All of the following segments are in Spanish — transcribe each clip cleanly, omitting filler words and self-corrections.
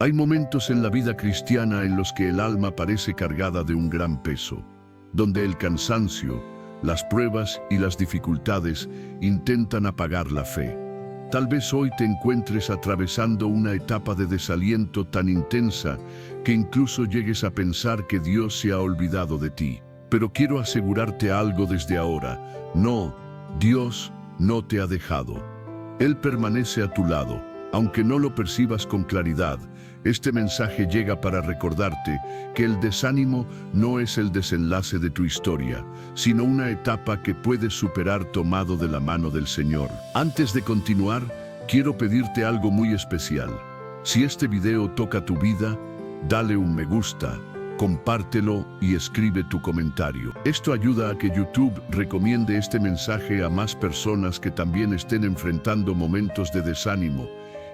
Hay momentos en la vida cristiana en los que el alma parece cargada de un gran peso, donde el cansancio, las pruebas y las dificultades intentan apagar la fe. Tal vez hoy te encuentres atravesando una etapa de desaliento tan intensa que incluso llegues a pensar que Dios se ha olvidado de ti. Pero quiero asegurarte algo desde ahora: no, Dios no te ha dejado. Él permanece a tu lado, aunque no lo percibas con claridad. Este mensaje llega para recordarte que el desánimo no es el desenlace de tu historia, sino una etapa que puedes superar tomado de la mano del Señor. Antes de continuar, quiero pedirte algo muy especial. Si este video toca tu vida, dale un me gusta, compártelo y escribe tu comentario. Esto ayuda a que YouTube recomiende este mensaje a más personas que también estén enfrentando momentos de desánimo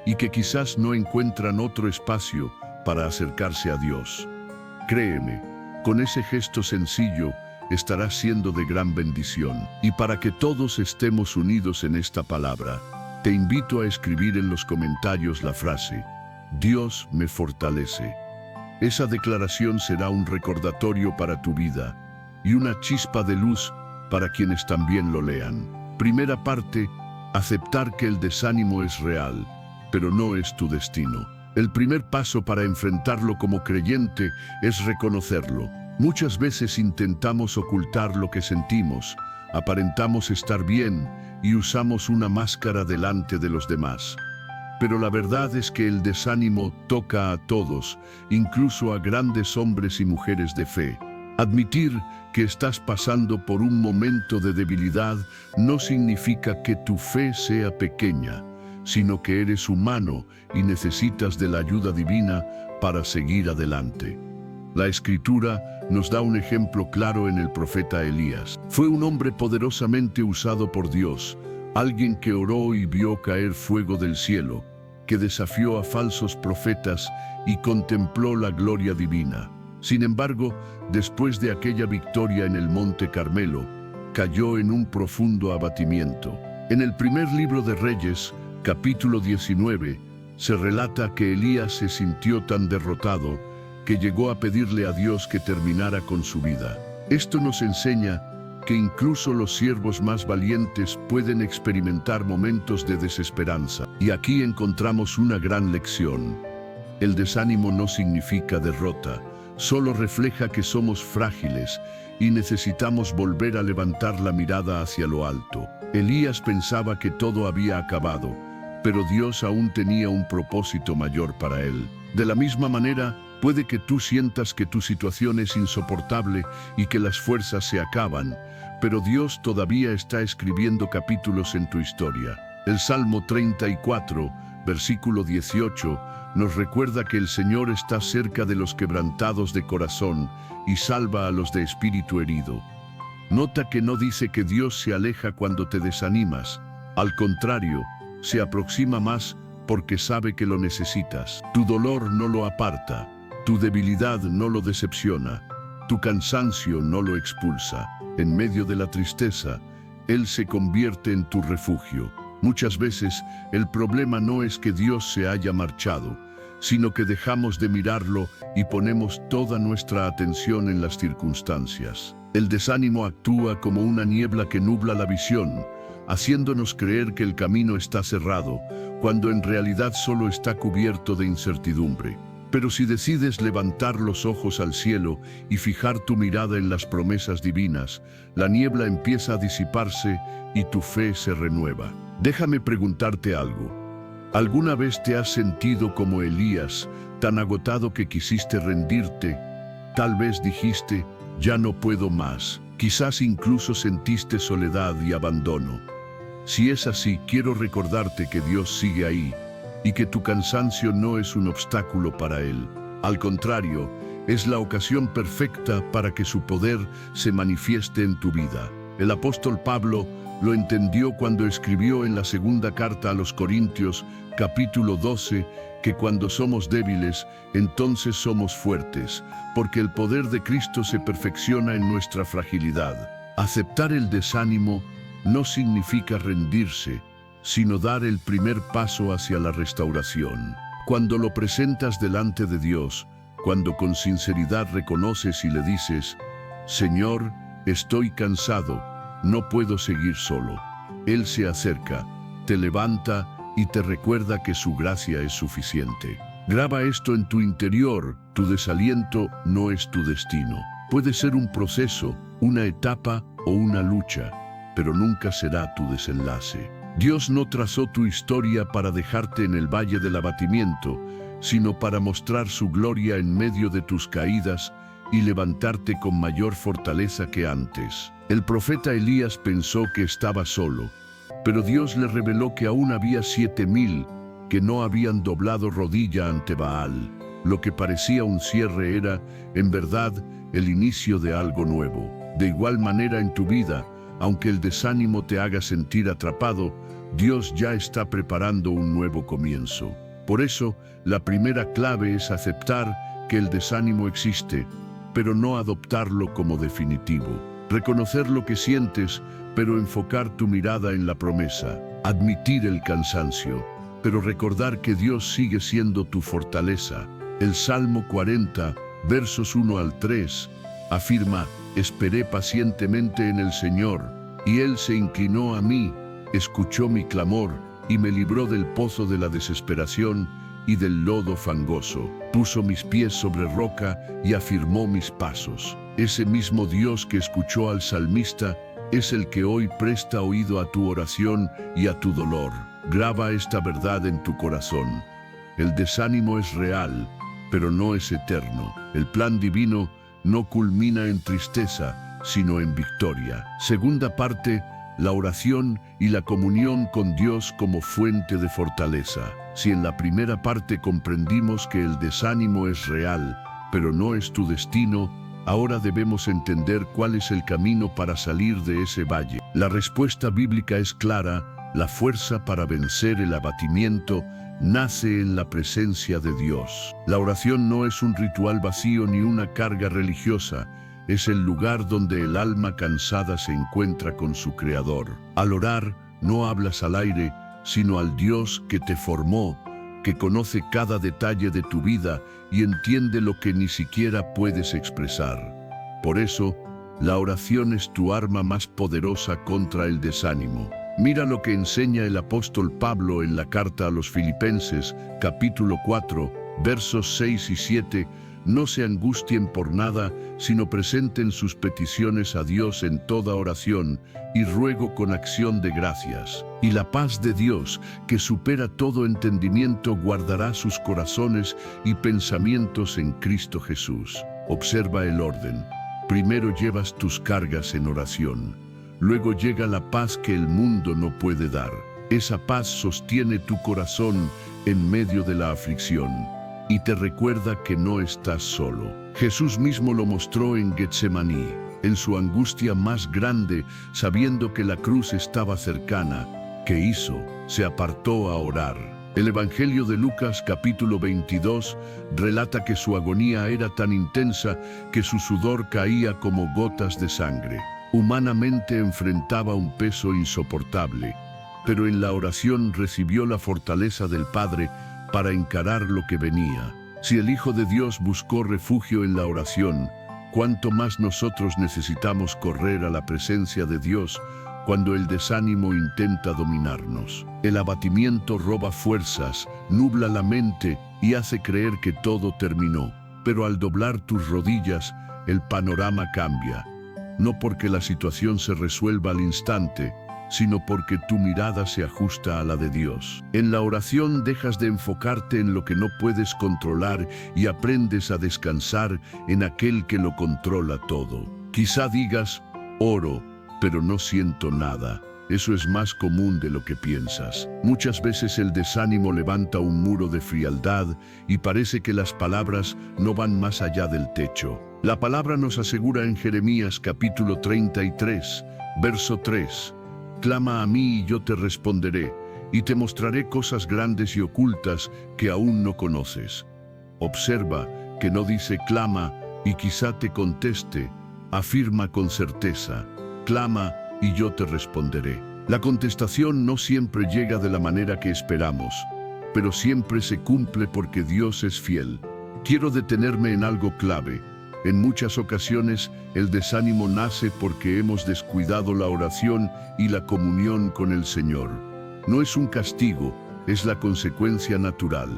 y que quizás no encuentran otro espacio para acercarse a Dios. Créeme, con ese gesto sencillo estarás siendo de gran bendición. Y para que todos estemos unidos en esta palabra, te invito a escribir en los comentarios la frase: Dios me fortalece. Esa declaración será un recordatorio para tu vida y una chispa de luz para quienes también lo lean. Primera parte: aceptar que el desánimo es real, pero no es tu destino. El primer paso para enfrentarlo como creyente es reconocerlo. Muchas veces intentamos ocultar lo que sentimos, aparentamos estar bien y usamos una máscara delante de los demás. Pero la verdad es que el desánimo toca a todos, incluso a grandes hombres y mujeres de fe. Admitir que estás pasando por un momento de debilidad no significa que tu fe sea pequeña, sino que eres humano y necesitas de la ayuda divina para seguir adelante. La Escritura nos da un ejemplo claro en el profeta Elías. Fue un hombre poderosamente usado por Dios, alguien que oró y vio caer fuego del cielo, que desafió a falsos profetas y contempló la gloria divina. Sin embargo, después de aquella victoria en el Monte Carmelo, cayó en un profundo abatimiento. En el primer libro de Reyes, capítulo 19, se relata que Elías se sintió tan derrotado que llegó a pedirle a Dios que terminara con su vida. Esto nos enseña que incluso los siervos más valientes pueden experimentar momentos de desesperanza. Y aquí encontramos una gran lección. El desánimo no significa derrota, solo refleja que somos frágiles y necesitamos volver a levantar la mirada hacia lo alto. Elías pensaba que todo había acabado, pero Dios aún tenía un propósito mayor para él. De la misma manera, puede que tú sientas que tu situación es insoportable y que las fuerzas se acaban, pero Dios todavía está escribiendo capítulos en tu historia. El Salmo 34, versículo 18, nos recuerda que el Señor está cerca de los quebrantados de corazón y salva a los de espíritu herido. Nota que no dice que Dios se aleja cuando te desanimas. Al contrario, se aproxima más porque sabe que lo necesitas. Tu dolor no lo aparta, tu debilidad no lo decepciona, tu cansancio no lo expulsa. En medio de la tristeza, Él se convierte en tu refugio. Muchas veces, el problema no es que Dios se haya marchado, sino que dejamos de mirarlo y ponemos toda nuestra atención en las circunstancias. El desánimo actúa como una niebla que nubla la visión, haciéndonos creer que el camino está cerrado, cuando en realidad solo está cubierto de incertidumbre. Pero si decides levantar los ojos al cielo y fijar tu mirada en las promesas divinas, la niebla empieza a disiparse y tu fe se renueva. Déjame preguntarte algo. ¿Alguna vez te has sentido como Elías, tan agotado que quisiste rendirte? Tal vez dijiste: ya no puedo más. Quizás incluso sentiste soledad y abandono. Si es así, quiero recordarte que Dios sigue ahí y que tu cansancio no es un obstáculo para Él. Al contrario, es la ocasión perfecta para que su poder se manifieste en tu vida. El apóstol Pablo lo entendió cuando escribió en la segunda carta a los Corintios, capítulo 12, que cuando somos débiles, entonces somos fuertes, porque el poder de Cristo se perfecciona en nuestra fragilidad. Aceptar el desánimo no significa rendirse, sino dar el primer paso hacia la restauración. cuando lo presentas delante de Dios, cuando con sinceridad reconoces y le dices, Señor, estoy cansado, no puedo seguir solo. Él se acerca, te levanta y te recuerda que su gracia es suficiente. Graba esto en tu interior, tu desaliento no es tu destino. Puede ser un proceso, una etapa o una lucha, pero nunca será tu desenlace. Dios no trazó tu historia para dejarte en el valle del abatimiento, sino para mostrar su gloria en medio de tus caídas y levantarte con mayor fortaleza que antes. El profeta Elías pensó que estaba solo, pero Dios le reveló que aún había 7,000 que no habían doblado rodilla ante Baal. Lo que parecía un cierre era, en verdad, el inicio de algo nuevo. De igual manera en tu vida, aunque el desánimo te haga sentir atrapado, Dios ya está preparando un nuevo comienzo. Por eso, la primera clave es aceptar que el desánimo existe, pero no adoptarlo como definitivo. Reconocer lo que sientes, pero enfocar tu mirada en la promesa. Admitir el cansancio, pero recordar que Dios sigue siendo tu fortaleza. El Salmo 40, versos 1 al 3, afirma, esperé pacientemente en el Señor, y Él se inclinó a mí, escuchó mi clamor, y me libró del pozo de la desesperación y del lodo fangoso. Puso mis pies sobre roca y afirmó mis pasos. Ese mismo Dios que escuchó al salmista es el que hoy presta oído a tu oración y a tu dolor. Graba esta verdad en tu corazón. El desánimo es real, pero no es eterno. El plan divino no culmina en tristeza, sino en victoria. Segunda parte, la oración y la comunión con Dios como fuente de fortaleza. Si en la primera parte comprendimos que el desánimo es real, pero no es tu destino, ahora debemos entender cuál es el camino para salir de ese valle. La respuesta bíblica es clara: la fuerza para vencer el abatimiento nace en la presencia de Dios. La oración no es un ritual vacío ni una carga religiosa, es el lugar donde el alma cansada se encuentra con su Creador. Al orar, no hablas al aire, sino al Dios que te formó, que conoce cada detalle de tu vida y entiende lo que ni siquiera puedes expresar. Por eso, la oración es tu arma más poderosa contra el desánimo. Mira lo que enseña el apóstol Pablo en la carta a los Filipenses, capítulo 4, versos 6 y 7, no se angustien por nada, sino presenten sus peticiones a Dios en toda oración y ruego con acción de gracias. Y la paz de Dios, que supera todo entendimiento, guardará sus corazones y pensamientos en Cristo Jesús. Observa el orden. Primero llevas tus cargas en oración. Luego llega la paz que el mundo no puede dar. Esa paz sostiene tu corazón en medio de la aflicción y te recuerda que no estás solo. Jesús mismo lo mostró en Getsemaní, en su angustia más grande, sabiendo que la cruz estaba cercana. ¿Qué hizo? Se apartó a orar. El Evangelio de Lucas, capítulo 22, relata que su agonía era tan intensa que su sudor caía como gotas de sangre. Humanamente enfrentaba un peso insoportable, pero en la oración recibió la fortaleza del Padre para encarar lo que venía. Si el Hijo de Dios buscó refugio en la oración, ¿cuánto más nosotros necesitamos correr a la presencia de Dios cuando el desánimo intenta dominarnos? El abatimiento roba fuerzas, nubla la mente y hace creer que todo terminó. Pero al doblar tus rodillas, el panorama cambia. No porque la situación se resuelva al instante, sino porque tu mirada se ajusta a la de Dios. En la oración dejas de enfocarte en lo que no puedes controlar y aprendes a descansar en aquel que lo controla todo. Quizá digas, oro, pero no siento nada. Eso es más común de lo que piensas. Muchas veces el desánimo levanta un muro de frialdad y parece que las palabras no van más allá del techo. La palabra nos asegura en Jeremías capítulo 33, verso 3, clama a mí y yo te responderé, y te mostraré cosas grandes y ocultas que aún no conoces. Observa que no dice clama y quizá te conteste, afirma con certeza, clama y yo te responderé. La contestación no siempre llega de la manera que esperamos, pero siempre se cumple porque Dios es fiel. Quiero detenerme en algo clave. En muchas ocasiones, el desánimo nace porque hemos descuidado la oración y la comunión con el Señor. No es un castigo, es la consecuencia natural.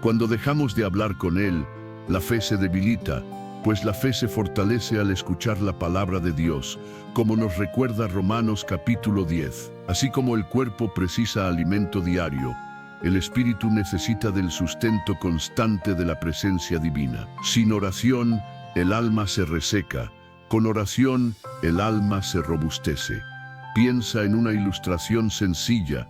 Cuando dejamos de hablar con Él, la fe se debilita, pues la fe se fortalece al escuchar la palabra de Dios, como nos recuerda Romanos capítulo 10. Así como el cuerpo precisa alimento diario, el espíritu necesita del sustento constante de la presencia divina. Sin oración, el alma se reseca. Con oración, el alma se robustece. Piensa en una ilustración sencilla.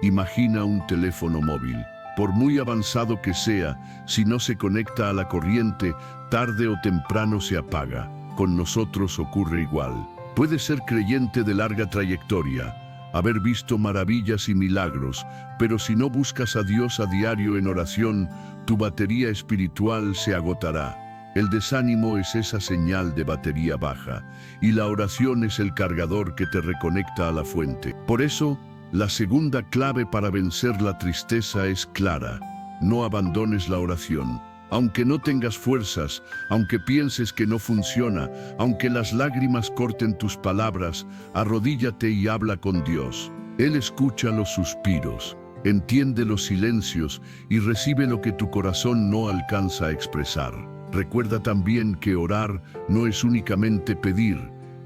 Imagina un teléfono móvil. Por muy avanzado que sea, si no se conecta a la corriente, tarde o temprano se apaga. Con nosotros ocurre igual. Puedes ser creyente de larga trayectoria, haber visto maravillas y milagros, pero si no buscas a Dios a diario en oración, tu batería espiritual se agotará. El desánimo es esa señal de batería baja, y la oración es el cargador que te reconecta a la fuente. Por eso, la segunda clave para vencer la tristeza es clara: no abandones la oración. Aunque no tengas fuerzas, aunque pienses que no funciona, aunque las lágrimas corten tus palabras, arrodíllate y habla con Dios. Él escucha los suspiros, entiende los silencios y recibe lo que tu corazón no alcanza a expresar. Recuerda también que orar no es únicamente pedir,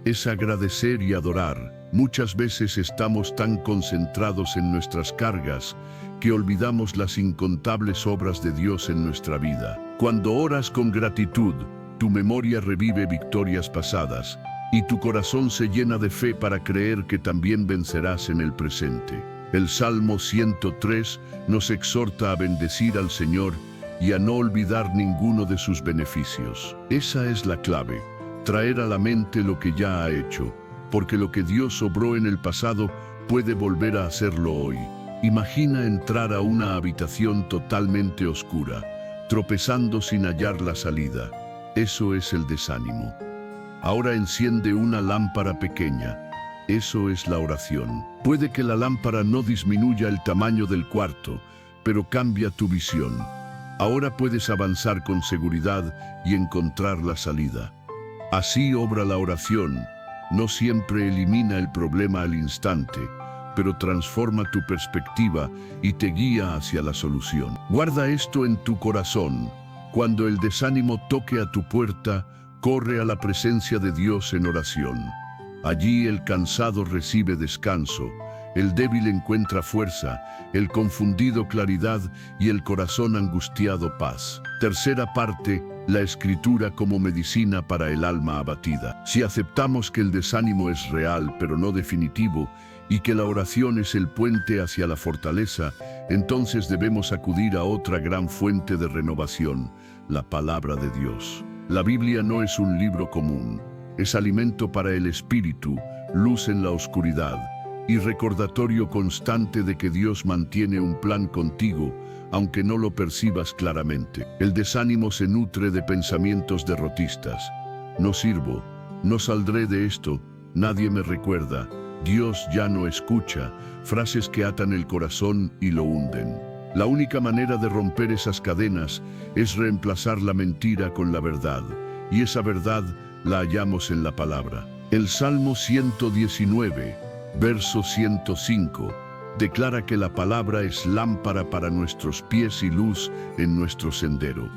es agradecer y adorar. Muchas veces estamos tan concentrados en nuestras cargas que olvidamos las incontables obras de Dios en nuestra vida. Cuando oras con gratitud, tu memoria revive victorias pasadas y tu corazón se llena de fe para creer que también vencerás en el presente. El Salmo 103 nos exhorta a bendecir al Señor y a no olvidar ninguno de sus beneficios. Esa es la clave, traer a la mente lo que ya ha hecho, porque lo que Dios obró en el pasado puede volver a hacerlo hoy. Imagina entrar a una habitación totalmente oscura, tropezando sin hallar la salida. Eso es el desánimo. Ahora enciende una lámpara pequeña. Eso es la oración. Puede que la lámpara no disminuya el tamaño del cuarto, pero cambia tu visión. Ahora puedes avanzar con seguridad y encontrar la salida. Así obra la oración. No siempre elimina el problema al instante, pero transforma tu perspectiva y te guía hacia la solución. Guarda esto en tu corazón. Cuando el desánimo toque a tu puerta, corre a la presencia de Dios en oración. Allí el cansado recibe descanso, el débil encuentra fuerza, el confundido claridad y el corazón angustiado paz. Tercera parte, la Escritura como medicina para el alma abatida. Si aceptamos que el desánimo es real pero no definitivo y que la oración es el puente hacia la fortaleza, entonces debemos acudir a otra gran fuente de renovación, la palabra de Dios. La Biblia no es un libro común, es alimento para el espíritu, luz en la oscuridad y recordatorio constante de que Dios mantiene un plan contigo, aunque no lo percibas claramente. El desánimo se nutre de pensamientos derrotistas. No sirvo, no saldré de esto, nadie me recuerda, Dios ya no escucha, frases que atan el corazón y lo hunden. La única manera de romper esas cadenas es reemplazar la mentira con la verdad, y esa verdad la hallamos en la palabra. El Salmo 119, verso 105, declara que la palabra es lámpara para nuestros pies y luz en nuestro sendero.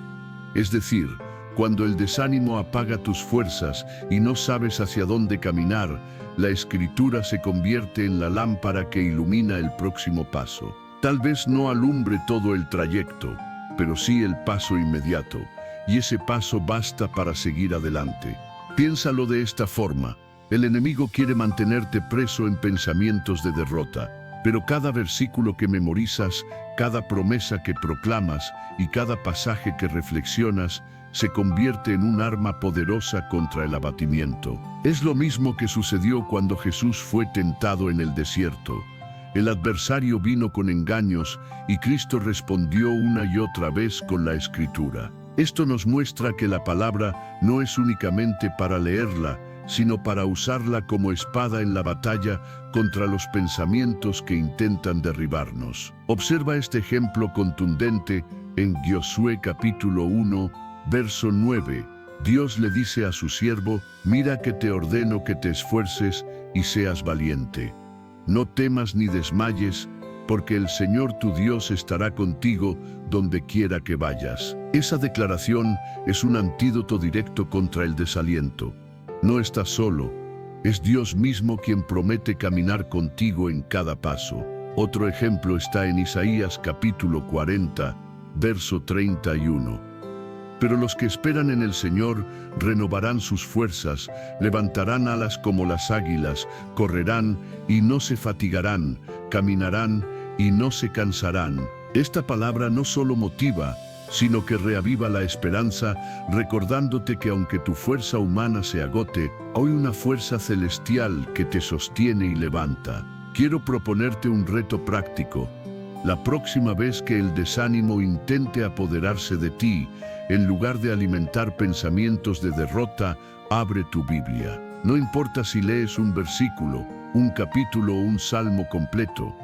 Es decir, cuando el desánimo apaga tus fuerzas y no sabes hacia dónde caminar, la Escritura se convierte en la lámpara que ilumina el próximo paso. Tal vez no alumbre todo el trayecto, pero sí el paso inmediato, y ese paso basta para seguir adelante. Piénsalo de esta forma: el enemigo quiere mantenerte preso en pensamientos de derrota, pero cada versículo que memorizas, cada promesa que proclamas y cada pasaje que reflexionas se convierte en un arma poderosa contra el abatimiento. Es lo mismo que sucedió cuando Jesús fue tentado en el desierto. El adversario vino con engaños y Cristo respondió una y otra vez con la Escritura. Esto nos muestra que la palabra no es únicamente para leerla, sino para usarla como espada en la batalla contra los pensamientos que intentan derribarnos. Observa este ejemplo contundente en Josué capítulo 1, verso 9. Dios le dice a su siervo: mira que te ordeno que te esfuerces y seas valiente. No temas ni desmayes, porque el Señor tu Dios estará contigo donde quiera que vayas. Esa declaración es un antídoto directo contra el desaliento. No estás solo, es Dios mismo quien promete caminar contigo en cada paso. Otro ejemplo está en Isaías capítulo 40, verso 31. Pero los que esperan en el Señor renovarán sus fuerzas, levantarán alas como las águilas, correrán y no se fatigarán, caminarán y no se cansarán. Esta palabra no solo motiva, sino que reaviva la esperanza, recordándote que aunque tu fuerza humana se agote, hay una fuerza celestial que te sostiene y levanta. Quiero proponerte un reto práctico. La próxima vez que el desánimo intente apoderarse de ti, en lugar de alimentar pensamientos de derrota, abre tu Biblia. No importa si lees un versículo, un capítulo o un salmo completo.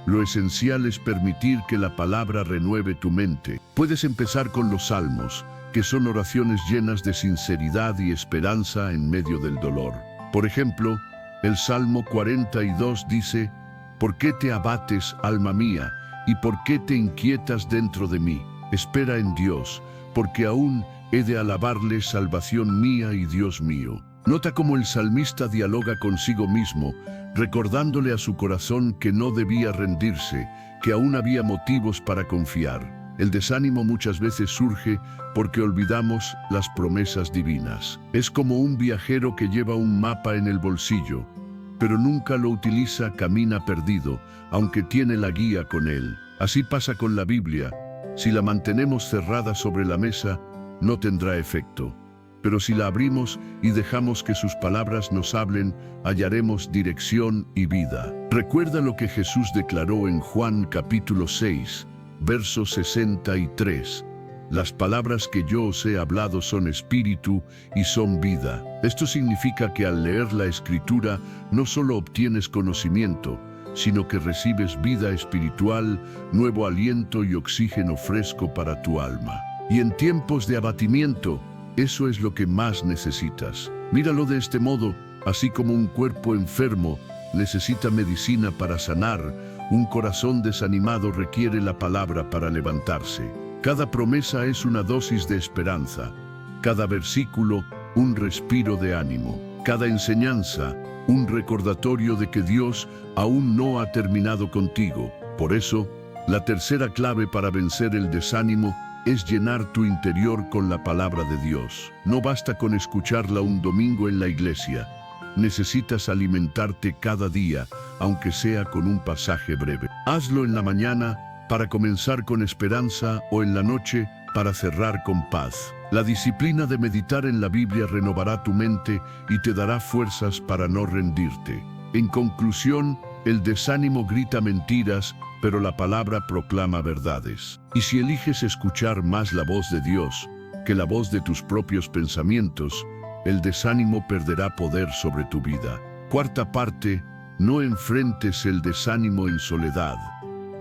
Lo esencial es permitir que la palabra renueve tu mente. Puedes empezar con los salmos, que son oraciones llenas de sinceridad y esperanza en medio del dolor. Por ejemplo, el Salmo 42 dice: ¿por qué te abates, alma mía, y por qué te inquietas dentro de mí? Espera en Dios, porque aún he de alabarle, salvación mía y Dios mío. Nota cómo el salmista dialoga consigo mismo, recordándole a su corazón que no debía rendirse, que aún había motivos para confiar. El desánimo muchas veces surge porque olvidamos las promesas divinas. Es como un viajero que lleva un mapa en el bolsillo, pero nunca lo utiliza, camina perdido, aunque tiene la guía con él. Así pasa con la Biblia. Si la mantenemos cerrada sobre la mesa, no tendrá efecto. Pero si la abrimos y dejamos que sus palabras nos hablen, hallaremos dirección y vida. Recuerda lo que Jesús declaró en Juan capítulo 6, verso 63. Las palabras que yo os he hablado son espíritu y son vida. Esto significa que al leer la Escritura no solo obtienes conocimiento, sino que recibes vida espiritual, nuevo aliento y oxígeno fresco para tu alma. Y en tiempos de abatimiento, eso es lo que más necesitas. Míralo de este modo: así como un cuerpo enfermo necesita medicina para sanar, un corazón desanimado requiere la palabra para levantarse. Cada promesa es una dosis de esperanza, cada versículo un respiro de ánimo, cada enseñanza un recordatorio de que Dios aún no ha terminado contigo. Por eso, la tercera clave para vencer el desánimo es llenar tu interior con la palabra de Dios. No basta con escucharla un domingo en la iglesia. Necesitas alimentarte cada día, aunque sea con un pasaje breve. Hazlo en la mañana para comenzar con esperanza o en la noche para cerrar con paz. La disciplina de meditar en la Biblia renovará tu mente y te dará fuerzas para no rendirte. En conclusión, el desánimo grita mentiras, pero la palabra proclama verdades. Y si eliges escuchar más la voz de Dios que la voz de tus propios pensamientos, el desánimo perderá poder sobre tu vida. Cuarta parte: no enfrentes el desánimo en soledad.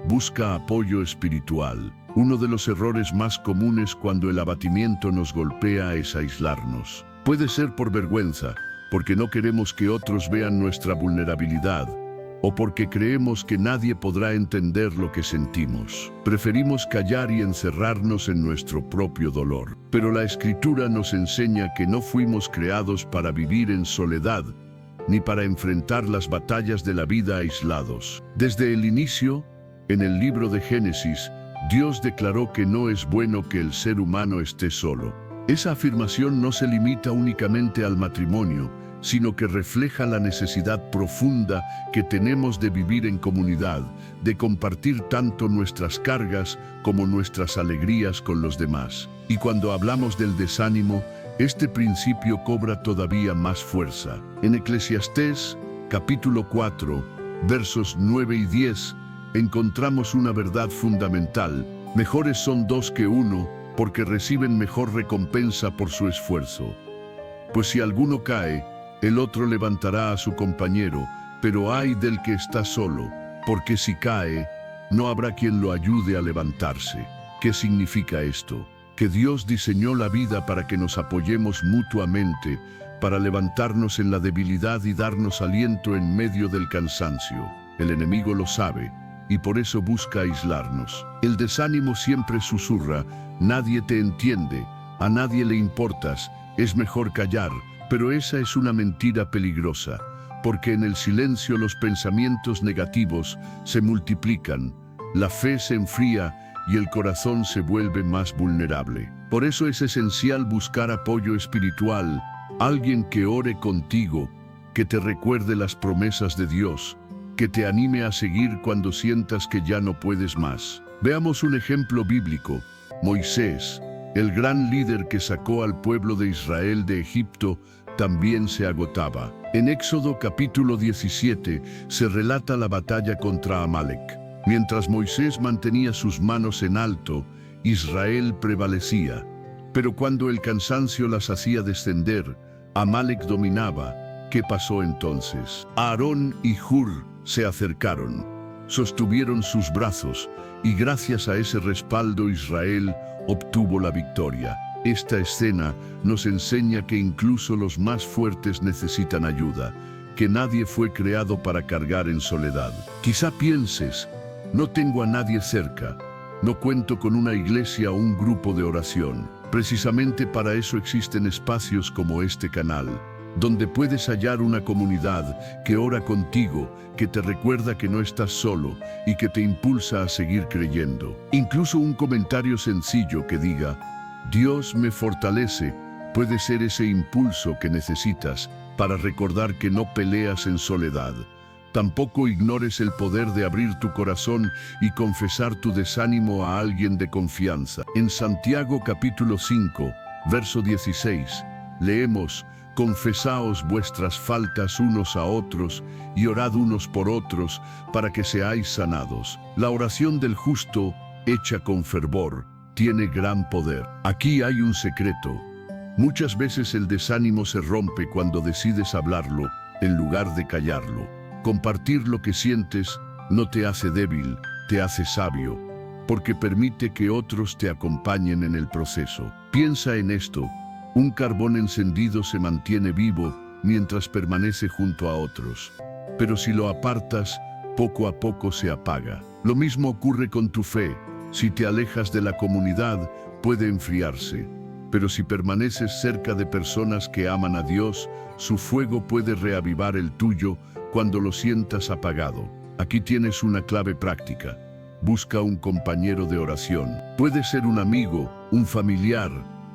Busca apoyo espiritual. Uno de los errores más comunes cuando el abatimiento nos golpea es aislarnos. Puede ser por vergüenza, porque no queremos que otros vean nuestra vulnerabilidad, o porque creemos que nadie podrá entender lo que sentimos. Preferimos callar y encerrarnos en nuestro propio dolor. Pero la Escritura nos enseña que no fuimos creados para vivir en soledad, ni para enfrentar las batallas de la vida aislados. Desde el inicio, en el libro de Génesis, Dios declaró que no es bueno que el ser humano esté solo. Esa afirmación no se limita únicamente al matrimonio, sino que refleja la necesidad profunda que tenemos de vivir en comunidad, de compartir tanto nuestras cargas como nuestras alegrías con los demás. Y cuando hablamos del desánimo, este principio cobra todavía más fuerza. En Eclesiastés, capítulo 4, versos 9 y 10, encontramos una verdad fundamental: mejores son dos que uno, porque reciben mejor recompensa por su esfuerzo. Pues si alguno cae, el otro levantará a su compañero, pero ay del que está solo, porque si cae, no habrá quien lo ayude a levantarse. ¿Qué significa esto? Que Dios diseñó la vida para que nos apoyemos mutuamente, para levantarnos en la debilidad y darnos aliento en medio del cansancio. El enemigo lo sabe, y por eso busca aislarnos. El desánimo siempre susurra: nadie te entiende, a nadie le importas, es mejor callar. Pero esa es una mentira peligrosa, porque en el silencio los pensamientos negativos se multiplican, la fe se enfría y el corazón se vuelve más vulnerable. Por eso es esencial buscar apoyo espiritual, alguien que ore contigo, que te recuerde las promesas de Dios, que te anime a seguir cuando sientas que ya no puedes más. Veamos un ejemplo bíblico: Moisés, el gran líder que sacó al pueblo de Israel de Egipto, también se agotaba. En Éxodo capítulo 17 se relata la batalla contra Amalek. Mientras Moisés mantenía sus manos en alto, Israel prevalecía. Pero cuando el cansancio las hacía descender, Amalek dominaba. ¿Qué pasó entonces? Aarón y Hur se acercaron, sostuvieron sus brazos, y gracias a ese respaldo Israel obtuvo la victoria. Esta escena nos enseña que incluso los más fuertes necesitan ayuda, que nadie fue creado para cargar en soledad. Quizá pienses: no tengo a nadie cerca, no cuento con una iglesia o un grupo de oración. Precisamente para eso existen espacios como este canal, donde puedes hallar una comunidad que ora contigo, que te recuerda que no estás solo y que te impulsa a seguir creyendo. Incluso un comentario sencillo que diga: Dios me fortalece, puede ser ese impulso que necesitas para recordar que no peleas en soledad. Tampoco ignores el poder de abrir tu corazón y confesar tu desánimo a alguien de confianza. En Santiago capítulo 5, verso 16, leemos: confesaos vuestras faltas unos a otros y orad unos por otros para que seáis sanados. La oración del justo, hecha con fervor, tiene gran poder. Aquí hay un secreto. Muchas veces el desánimo se rompe cuando decides hablarlo en lugar de callarlo. Compartir lo que sientes no te hace débil, te hace sabio, porque permite que otros te acompañen en el proceso. Piensa en esto: un carbón encendido se mantiene vivo mientras permanece junto a otros, pero si lo apartas, poco a poco se apaga. Lo mismo ocurre con tu fe. Si te alejas de la comunidad, puede enfriarse, pero si permaneces cerca de personas que aman a Dios, su fuego puede reavivar el tuyo cuando lo sientas apagado. Aquí tienes una clave práctica: busca un compañero de oración. Puede ser un amigo, un familiar,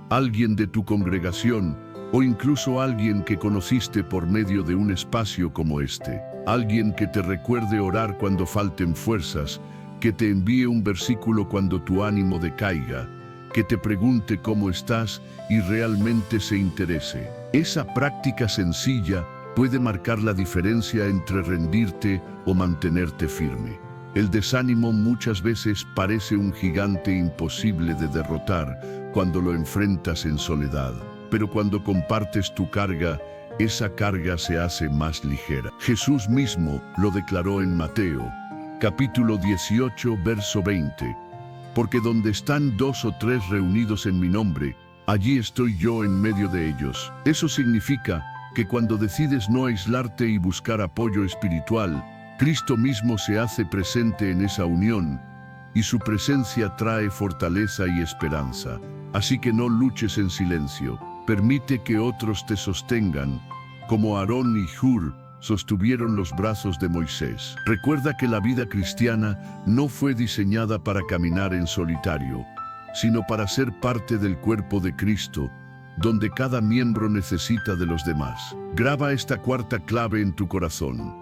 alguien de tu congregación, o incluso alguien que conociste por medio de un espacio como este. Alguien que te recuerde orar cuando falten fuerzas, que te envíe un versículo cuando tu ánimo decaiga, que te pregunte cómo estás y realmente se interese. Esa práctica sencilla puede marcar la diferencia entre rendirte o mantenerte firme. El desánimo muchas veces parece un gigante imposible de derrotar cuando lo enfrentas en soledad, pero cuando compartes tu carga, esa carga se hace más ligera. Jesús mismo lo declaró en Mateo, capítulo 18, verso 20. Porque donde están 2 o 3 reunidos en mi nombre, allí estoy yo en medio de ellos. Eso significa que cuando decides no aislarte y buscar apoyo espiritual, Cristo mismo se hace presente en esa unión, y su presencia trae fortaleza y esperanza. Así que no luches en silencio, permite que otros te sostengan, como Aarón y Hur sostuvieron los brazos de Moisés. Recuerda que la vida cristiana no fue diseñada para caminar en solitario, sino para ser parte del cuerpo de Cristo, donde cada miembro necesita de los demás. Graba esta cuarta clave en tu corazón: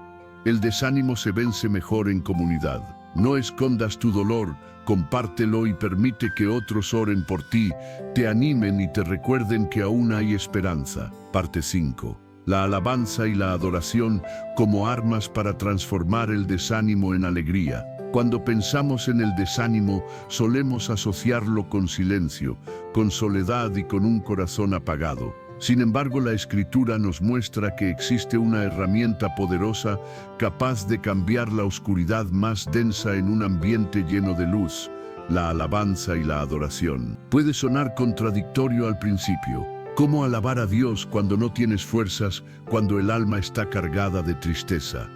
el desánimo se vence mejor en comunidad. No escondas tu dolor, compártelo y permite que otros oren por ti, te animen y te recuerden que aún hay esperanza. Parte 5. La alabanza y la adoración como armas para transformar el desánimo en alegría. Cuando pensamos en el desánimo, solemos asociarlo con silencio, con soledad y con un corazón apagado. Sin embargo, la Escritura nos muestra que existe una herramienta poderosa capaz de cambiar la oscuridad más densa en un ambiente lleno de luz: la alabanza y la adoración. Puede sonar contradictorio al principio. ¿Cómo alabar a Dios cuando no tienes fuerzas, cuando el alma está cargada de tristeza?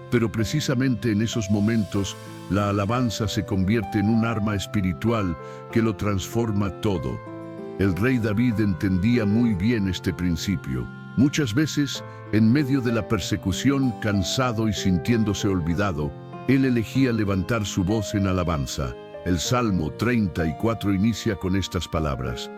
Pero precisamente en esos momentos, la alabanza se convierte en un arma espiritual que lo transforma todo. El rey David entendía muy bien este principio. Muchas veces, en medio de la persecución, cansado y sintiéndose olvidado, él elegía levantar su voz en alabanza. El Salmo 34 inicia con estas palabras: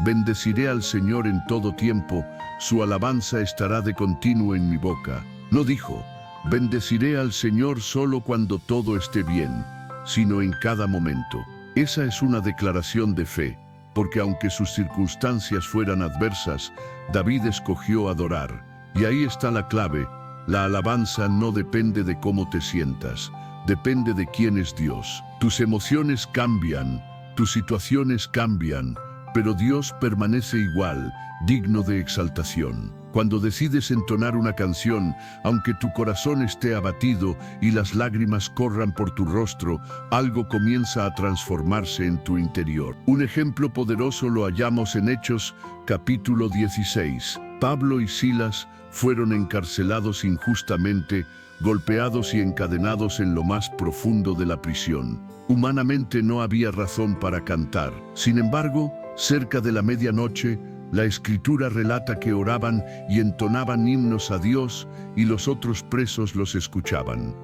Bendeciré al Señor en todo tiempo, su alabanza estará de continuo en mi boca. No dijo, bendeciré al Señor solo cuando todo esté bien, sino en cada momento. Esa es una declaración de fe, porque aunque sus circunstancias fueran adversas, David escogió adorar. Y ahí está la clave: la alabanza no depende de cómo te sientas, depende de quién es Dios. Tus emociones cambian, tus situaciones cambian, pero Dios permanece igual, digno de exaltación. Cuando decides entonar una canción, aunque tu corazón esté abatido y las lágrimas corran por tu rostro, algo comienza a transformarse en tu interior. Un ejemplo poderoso lo hallamos en Hechos, capítulo 16. Pablo y Silas fueron encarcelados injustamente, golpeados y encadenados en lo más profundo de la prisión. Humanamente no había razón para cantar. Sin embargo, cerca de la medianoche, la Escritura relata que oraban y entonaban himnos a Dios, y los otros presos los escuchaban.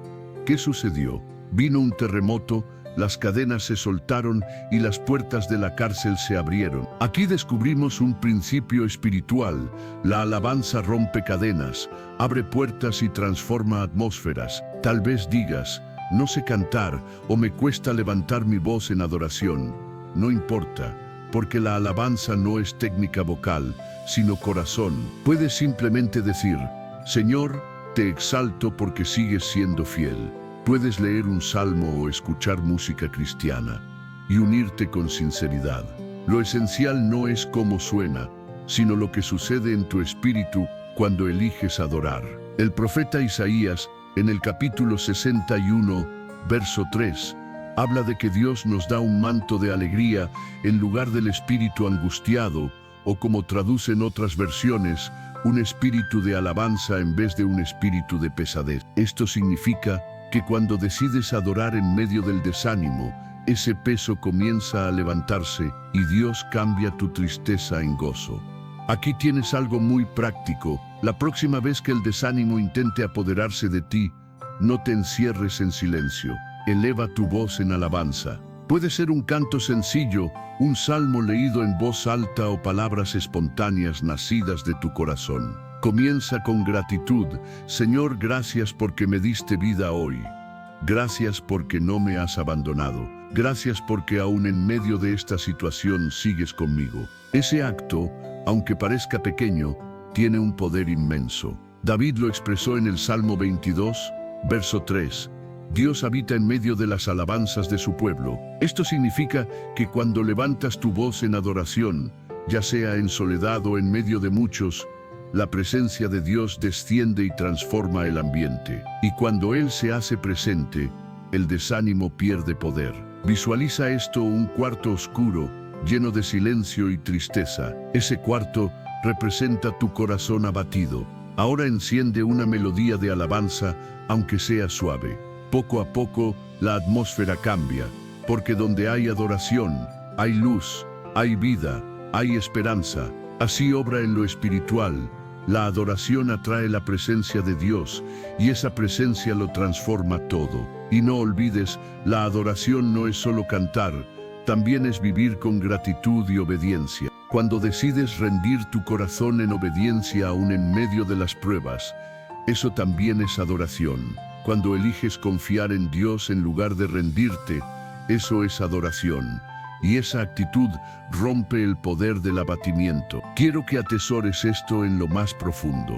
¿Qué sucedió? Vino un terremoto, las cadenas se soltaron y las puertas de la cárcel se abrieron. Aquí descubrimos un principio espiritual. La alabanza rompe cadenas, abre puertas y transforma atmósferas. Tal vez digas, no sé cantar o me cuesta levantar mi voz en adoración. No importa, porque la alabanza no es técnica vocal, sino corazón. Puedes simplemente decir, Señor, te exalto porque sigues siendo fiel. Puedes leer un salmo o escuchar música cristiana y unirte con sinceridad. Lo esencial no es cómo suena, sino lo que sucede en tu espíritu cuando eliges adorar. El profeta Isaías, en el capítulo 61, verso 3, habla de que Dios nos da un manto de alegría en lugar del espíritu angustiado, o como traducen otras versiones, un espíritu de alabanza en vez de un espíritu de pesadez. Esto significa que cuando decides adorar en medio del desánimo, ese peso comienza a levantarse y Dios cambia tu tristeza en gozo. Aquí tienes algo muy práctico. La próxima vez que el desánimo intente apoderarse de ti, no te encierres en silencio. Eleva tu voz en alabanza. Puede ser un canto sencillo, un salmo leído en voz alta o palabras espontáneas nacidas de tu corazón. Comienza con gratitud. Señor, gracias porque me diste vida hoy. Gracias porque no me has abandonado. Gracias porque aún en medio de esta situación sigues conmigo. Ese acto, aunque parezca pequeño, tiene un poder inmenso. David lo expresó en el Salmo 22, verso 3. Dios habita en medio de las alabanzas de su pueblo. Esto significa que cuando levantas tu voz en adoración, ya sea en soledad o en medio de muchos, la presencia de Dios desciende y transforma el ambiente. Y cuando Él se hace presente, el desánimo pierde poder. Visualiza esto: un cuarto oscuro, lleno de silencio y tristeza. Ese cuarto representa tu corazón abatido. Ahora enciende una melodía de alabanza, aunque sea suave. Poco a poco, la atmósfera cambia, porque donde hay adoración, hay luz, hay vida, hay esperanza. Así obra en lo espiritual. La adoración atrae la presencia de Dios, y esa presencia lo transforma todo. Y no olvides, la adoración no es solo cantar, también es vivir con gratitud y obediencia. Cuando decides rendir tu corazón en obediencia aún en medio de las pruebas, eso también es adoración. Cuando eliges confiar en Dios en lugar de rendirte, eso es adoración. Y esa actitud rompe el poder del abatimiento. Quiero que atesores esto en lo más profundo.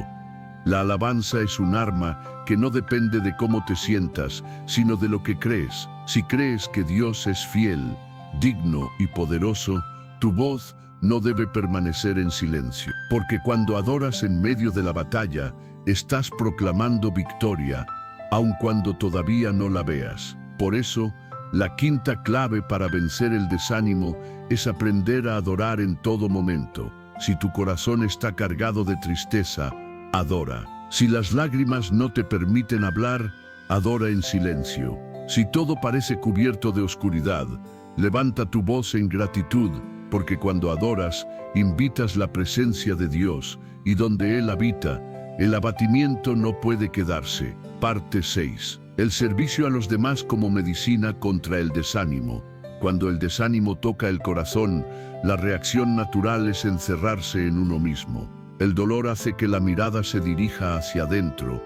La alabanza es un arma que no depende de cómo te sientas, sino de lo que crees. Si crees que Dios es fiel, digno y poderoso, tu voz no debe permanecer en silencio, porque cuando adoras en medio de la batalla, estás proclamando victoria, aun cuando todavía no la veas. Por eso, la quinta clave para vencer el desánimo es aprender a adorar en todo momento. Si tu corazón está cargado de tristeza, adora. Si las lágrimas no te permiten hablar, adora en silencio. Si todo parece cubierto de oscuridad, levanta tu voz en gratitud, porque cuando adoras, invitas la presencia de Dios, y donde Él habita, el abatimiento no puede quedarse. Parte 6. El servicio a los demás como medicina contra el desánimo. Cuando el desánimo toca el corazón, la reacción natural es encerrarse en uno mismo. El dolor hace que la mirada se dirija hacia adentro,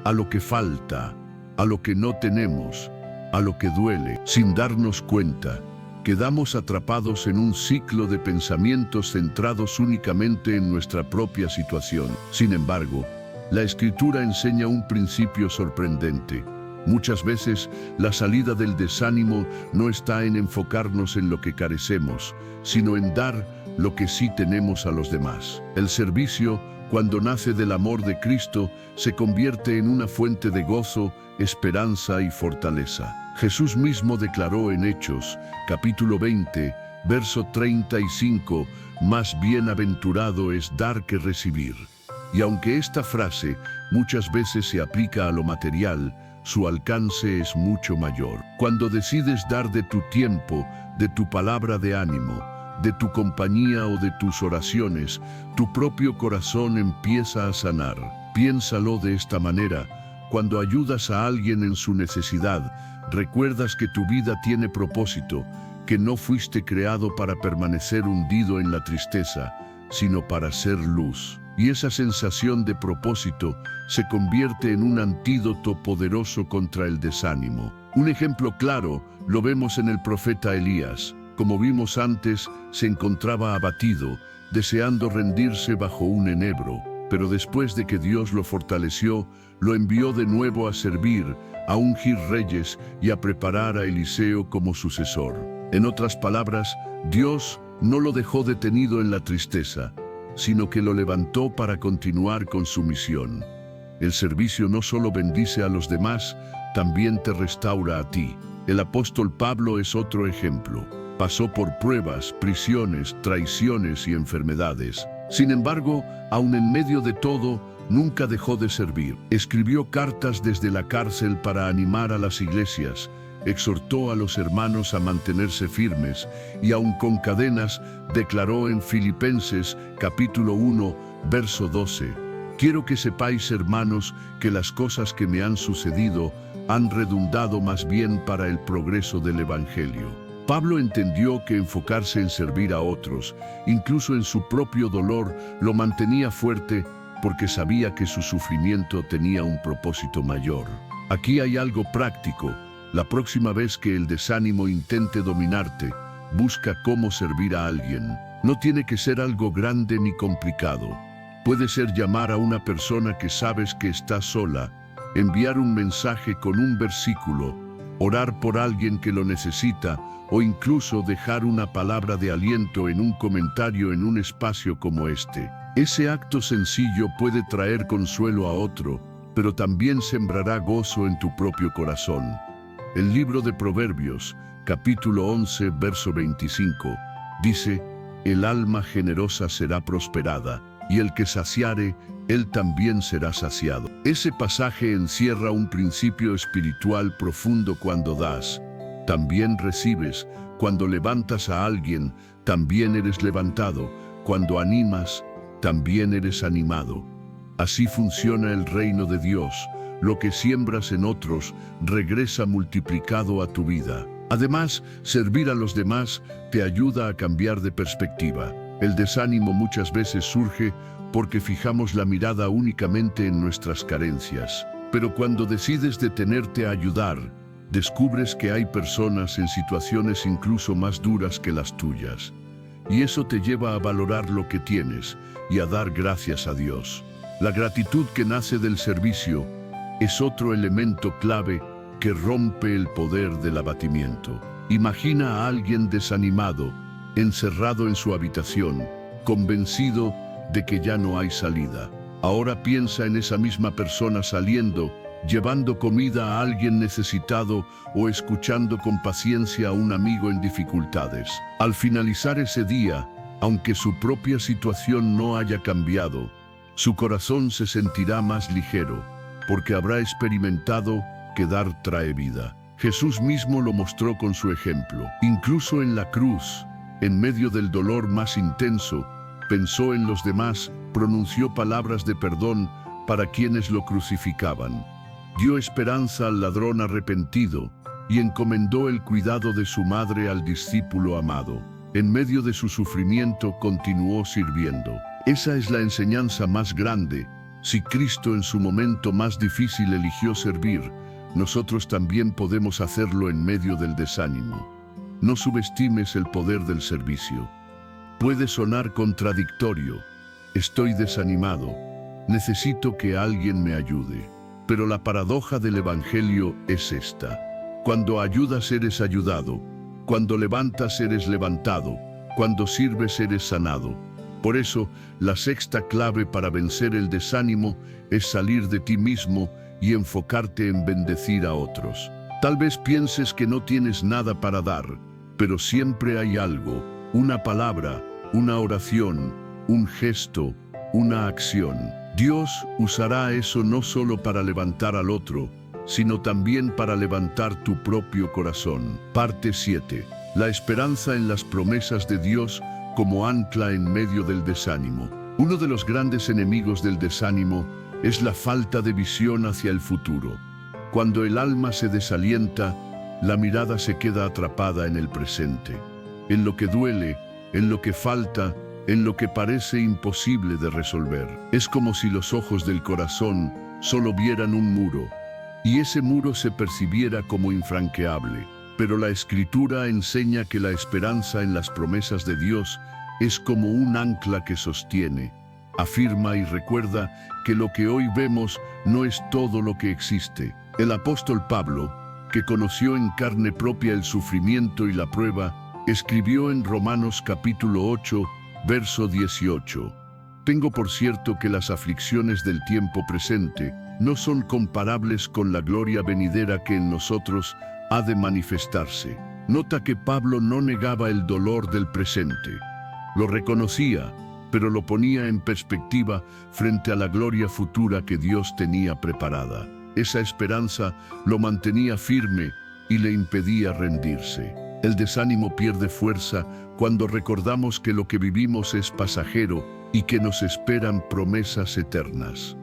a lo que falta, a lo que no tenemos, a lo que duele. Sin darnos cuenta, quedamos atrapados en un ciclo de pensamientos centrados únicamente en nuestra propia situación. Sin embargo, la Escritura enseña un principio sorprendente. Muchas veces, la salida del desánimo no está en enfocarnos en lo que carecemos, sino en dar lo que sí tenemos a los demás. El servicio, cuando nace del amor de Cristo, se convierte en una fuente de gozo, esperanza y fortaleza. Jesús mismo declaró en Hechos, capítulo 20, verso 35, «Más bienaventurado es dar que recibir». Y aunque esta frase muchas veces se aplica a lo material, su alcance es mucho mayor. Cuando decides dar de tu tiempo, de tu palabra de ánimo, de tu compañía o de tus oraciones, tu propio corazón empieza a sanar. Piénsalo de esta manera: cuando ayudas a alguien en su necesidad, recuerdas que tu vida tiene propósito, que no fuiste creado para permanecer hundido en la tristeza, sino para ser luz. Y esa sensación de propósito se convierte en un antídoto poderoso contra el desánimo. Un ejemplo claro lo vemos en el profeta Elías. Como vimos antes, se encontraba abatido, deseando rendirse bajo un enebro, pero después de que Dios lo fortaleció, lo envió de nuevo a servir, a ungir reyes y a preparar a Eliseo como sucesor. En otras palabras, Dios no lo dejó detenido en la tristeza, sino que lo levantó para continuar con su misión. El servicio no solo bendice a los demás, también te restaura a ti. El apóstol Pablo es otro ejemplo. Pasó por pruebas, prisiones, traiciones y enfermedades. Sin embargo, aun en medio de todo, nunca dejó de servir. Escribió cartas desde la cárcel para animar a las iglesias, exhortó a los hermanos a mantenerse firmes y aun con cadenas declaró en Filipenses capítulo 1, verso 12: «Quiero que sepáis, hermanos, que las cosas que me han sucedido han redundado más bien para el progreso del Evangelio». Pablo entendió que enfocarse en servir a otros, incluso en su propio dolor, lo mantenía fuerte porque sabía que su sufrimiento tenía un propósito mayor. Aquí hay algo práctico. La próxima vez que el desánimo intente dominarte, busca cómo servir a alguien. No tiene que ser algo grande ni complicado. Puede ser llamar a una persona que sabes que está sola, enviar un mensaje con un versículo, orar por alguien que lo necesita o incluso dejar una palabra de aliento en un comentario en un espacio como este. Ese acto sencillo puede traer consuelo a otro, pero también sembrará gozo en tu propio corazón. El libro de Proverbios, capítulo 11, verso 25, dice: «El alma generosa será prosperada, y el que saciare, él también será saciado». Ese pasaje encierra un principio espiritual profundo. Cuando das, también recibes. Cuando levantas a alguien, también eres levantado. Cuando animas, también eres animado. Así funciona el reino de Dios. Lo que siembras en otros regresa multiplicado a tu vida. Además, servir a los demás te ayuda a cambiar de perspectiva. El desánimo muchas veces surge porque fijamos la mirada únicamente en nuestras carencias. Pero cuando decides detenerte a ayudar, descubres que hay personas en situaciones incluso más duras que las tuyas. Y eso te lleva a valorar lo que tienes y a dar gracias a Dios. La gratitud que nace del servicio es otro elemento clave que rompe el poder del abatimiento. Imagina a alguien desanimado, encerrado en su habitación, convencido de que ya no hay salida. Ahora piensa en esa misma persona saliendo, llevando comida a alguien necesitado o escuchando con paciencia a un amigo en dificultades. Al finalizar ese día, aunque su propia situación no haya cambiado, su corazón se sentirá más ligero, porque habrá experimentado que dar trae vida. Jesús mismo lo mostró con su ejemplo. Incluso en la cruz, en medio del dolor más intenso, pensó en los demás, pronunció palabras de perdón para quienes lo crucificaban. Dio esperanza al ladrón arrepentido y encomendó el cuidado de su madre al discípulo amado. En medio de su sufrimiento continuó sirviendo. Esa es la enseñanza más grande. Si Cristo en su momento más difícil eligió servir, nosotros también podemos hacerlo en medio del desánimo. No subestimes el poder del servicio. Puede sonar contradictorio. Estoy desanimado. Necesito que alguien me ayude. Pero la paradoja del Evangelio es esta. Cuando ayudas eres ayudado. Cuando levantas eres levantado. Cuando sirves eres sanado. Por eso, la sexta clave para vencer el desánimo es salir de ti mismo y enfocarte en bendecir a otros. Tal vez pienses que no tienes nada para dar, pero siempre hay algo, una palabra, una oración, un gesto, una acción. Dios usará eso no solo para levantar al otro, sino también para levantar tu propio corazón. Parte 7. La esperanza en las promesas de Dios como ancla en medio del desánimo. Uno de los grandes enemigos del desánimo es la falta de visión hacia el futuro. Cuando el alma se desalienta, la mirada se queda atrapada en el presente, en lo que duele, en lo que falta, en lo que parece imposible de resolver. Es como si los ojos del corazón solo vieran un muro, y ese muro se percibiera como infranqueable. Pero la Escritura enseña que la esperanza en las promesas de Dios es como un ancla que sostiene, afirma y recuerda que lo que hoy vemos no es todo lo que existe. El apóstol Pablo, que conoció en carne propia el sufrimiento y la prueba, escribió en Romanos capítulo 8, verso 18. Tengo por cierto que las aflicciones del tiempo presente no son comparables con la gloria venidera que en nosotros ha de manifestarse. Nota que Pablo no negaba el dolor del presente. Lo reconocía, pero lo ponía en perspectiva frente a la gloria futura que Dios tenía preparada. Esa esperanza lo mantenía firme y le impedía rendirse. El desánimo pierde fuerza cuando recordamos que lo que vivimos es pasajero y que nos esperan promesas eternas.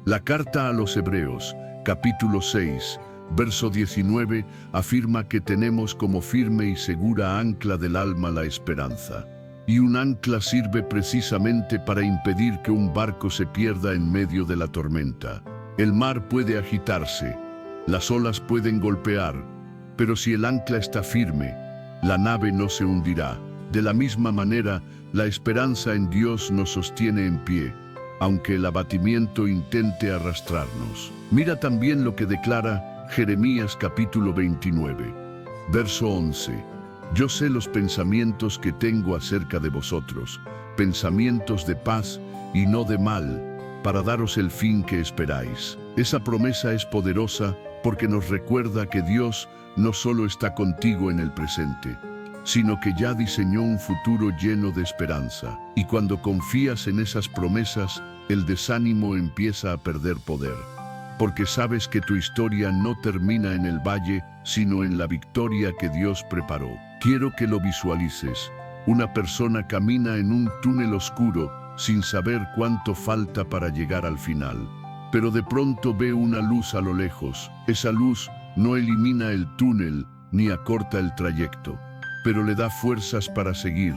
La carta a los Hebreos, capítulo 6, verso 19, afirma que tenemos como firme y segura ancla del alma la esperanza. Y un ancla sirve precisamente para impedir que un barco se pierda en medio de la tormenta. El mar puede agitarse, las olas pueden golpear, pero si el ancla está firme, la nave no se hundirá. De la misma manera, la esperanza en Dios nos sostiene en pie, aunque el abatimiento intente arrastrarnos. Mira también lo que declara Jeremías capítulo 29, verso 11. Yo sé los pensamientos que tengo acerca de vosotros, pensamientos de paz y no de mal, para daros el fin que esperáis. Esa promesa es poderosa porque nos recuerda que Dios no solo está contigo en el presente, sino que ya diseñó un futuro lleno de esperanza. Y cuando confías en esas promesas, el desánimo empieza a perder poder, porque sabes que tu historia no termina en el valle, sino en la victoria que Dios preparó. Quiero que lo visualices. Una persona camina en un túnel oscuro sin saber cuánto falta para llegar al final. Pero de pronto ve una luz a lo lejos. Esa luz no elimina el túnel ni acorta el trayecto, pero le da fuerzas para seguir,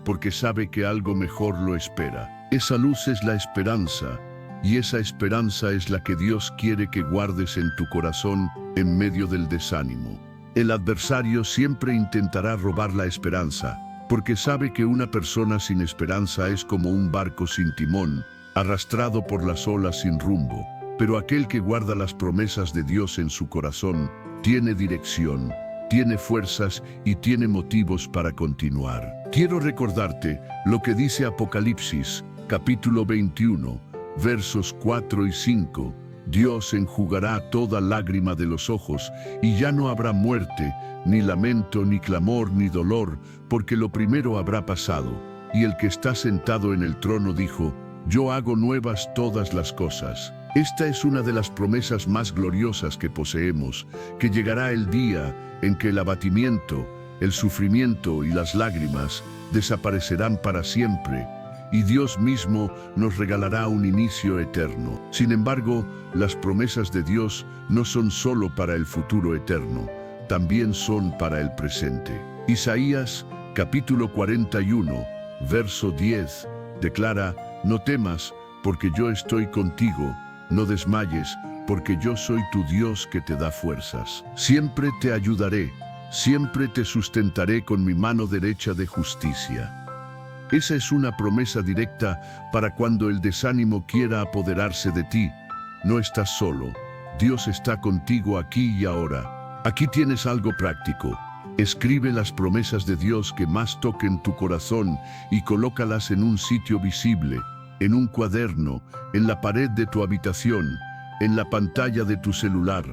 porque sabe que algo mejor lo espera. Esa luz es la esperanza, y esa esperanza es la que Dios quiere que guardes en tu corazón en medio del desánimo. El adversario siempre intentará robar la esperanza, porque sabe que una persona sin esperanza es como un barco sin timón, arrastrado por las olas sin rumbo. Pero aquel que guarda las promesas de Dios en su corazón, tiene dirección, tiene fuerzas y tiene motivos para continuar. Quiero recordarte lo que dice Apocalipsis, capítulo 21, versos 4 y 5. Dios enjugará toda lágrima de los ojos, y ya no habrá muerte, ni lamento, ni clamor, ni dolor, porque lo primero habrá pasado. Y el que está sentado en el trono dijo: Yo hago nuevas todas las cosas. Esta es una de las promesas más gloriosas que poseemos, que llegará el día en que el abatimiento, el sufrimiento y las lágrimas desaparecerán para siempre, y Dios mismo nos regalará un inicio eterno. Sin embargo, las promesas de Dios no son solo para el futuro eterno, también son para el presente. Isaías, capítulo 41, verso 10, declara: No temas, porque yo estoy contigo, no desmayes, porque yo soy tu Dios que te da fuerzas. Siempre te ayudaré, siempre te sustentaré con mi mano derecha de justicia. Esa es una promesa directa para cuando el desánimo quiera apoderarse de ti. No estás solo, Dios está contigo aquí y ahora. Aquí tienes algo práctico. Escribe las promesas de Dios que más toquen tu corazón y colócalas en un sitio visible, en un cuaderno, en la pared de tu habitación, en la pantalla de tu celular.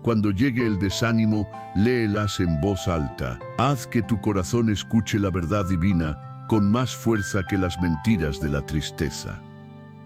Cuando llegue el desánimo, léelas en voz alta. Haz que tu corazón escuche la verdad divina con más fuerza que las mentiras de la tristeza.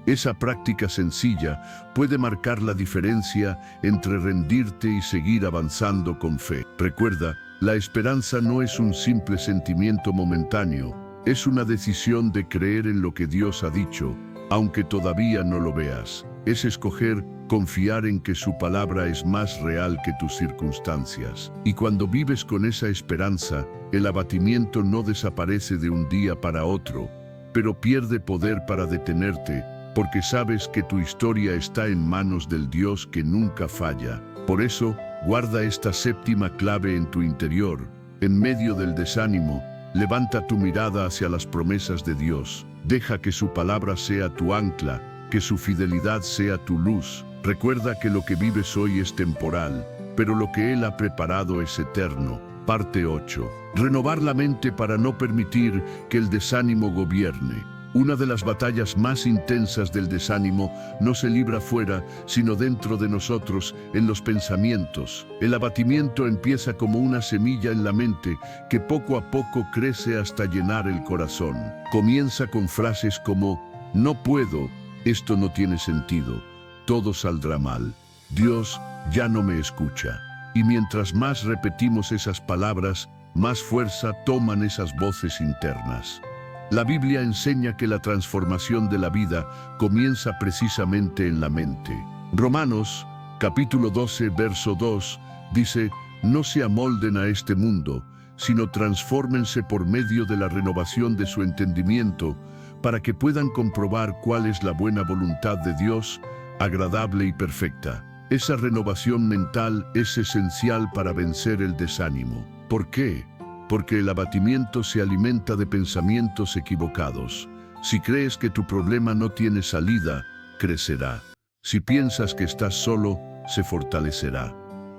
Esa práctica sencilla puede marcar la diferencia entre rendirte y seguir avanzando con fe. Recuerda, la esperanza no es un simple sentimiento momentáneo, es una decisión de creer en lo que Dios ha dicho, aunque todavía no lo veas. Es escoger confiar en que su palabra es más real que tus circunstancias. Y cuando vives con esa esperanza, el abatimiento no desaparece de un día para otro, pero pierde poder para detenerte, porque sabes que tu historia está en manos del Dios que nunca falla. Por eso, guarda esta séptima clave en tu interior. En medio del desánimo, levanta tu mirada hacia las promesas de Dios. Deja que su palabra sea tu ancla, que su fidelidad sea tu luz. Recuerda que lo que vives hoy es temporal, pero lo que Él ha preparado es eterno. Parte 8. Renovar la mente para no permitir que el desánimo gobierne. Una de las batallas más intensas del desánimo no se libra fuera, sino dentro de nosotros, en los pensamientos. El abatimiento empieza como una semilla en la mente que poco a poco crece hasta llenar el corazón. Comienza con frases como: no puedo, esto no tiene sentido, todo saldrá mal, Dios ya no me escucha. Y mientras más repetimos esas palabras, más fuerza toman esas voces internas. La Biblia enseña que la transformación de la vida comienza precisamente en la mente. Romanos, capítulo 12, verso 2, dice: no se amolden a este mundo, sino transfórmense por medio de la renovación de su entendimiento, para que puedan comprobar cuál es la buena voluntad de Dios, agradable y perfecta. Esa renovación mental es esencial para vencer el desánimo. ¿Por qué? Porque el abatimiento se alimenta de pensamientos equivocados. Si crees que tu problema no tiene salida, crecerá. Si piensas que estás solo, se fortalecerá.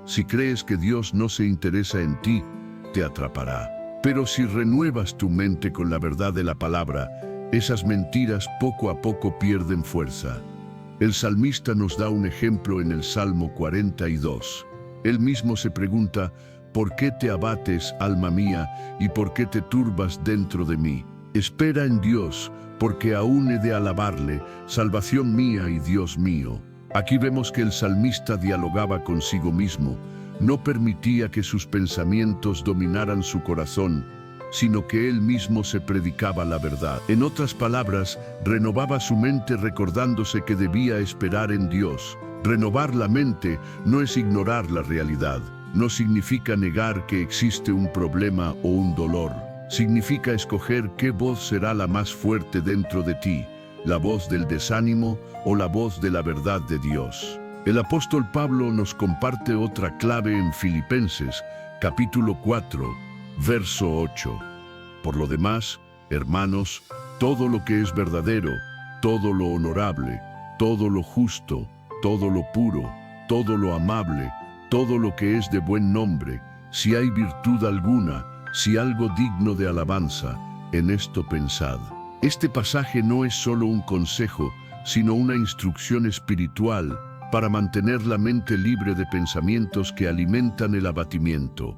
Si crees que Dios no se interesa en ti, te atrapará. Pero si renuevas tu mente con la verdad de la palabra, esas mentiras poco a poco pierden fuerza. El salmista nos da un ejemplo en el Salmo 42. Él mismo se pregunta: ¿por qué te abates, alma mía, y por qué te turbas dentro de mí? Espera en Dios, porque aún he de alabarle, salvación mía y Dios mío. Aquí vemos que el salmista dialogaba consigo mismo, no permitía que sus pensamientos dominaran su corazón, sino que él mismo se predicaba la verdad. En otras palabras, renovaba su mente recordándose que debía esperar en Dios. Renovar la mente no es ignorar la realidad. No significa negar que existe un problema o un dolor. Significa escoger qué voz será la más fuerte dentro de ti, la voz del desánimo o la voz de la verdad de Dios. El apóstol Pablo nos comparte otra clave en Filipenses, capítulo 4, verso 8. Por lo demás, hermanos, todo lo que es verdadero, todo lo honorable, todo lo justo, todo lo puro, todo lo amable, todo lo que es de buen nombre, Si hay virtud alguna, si algo digno de alabanza, en esto pensad. Este pasaje no es solo un consejo, sino una instrucción espiritual para mantener la mente libre de pensamientos que alimentan el abatimiento.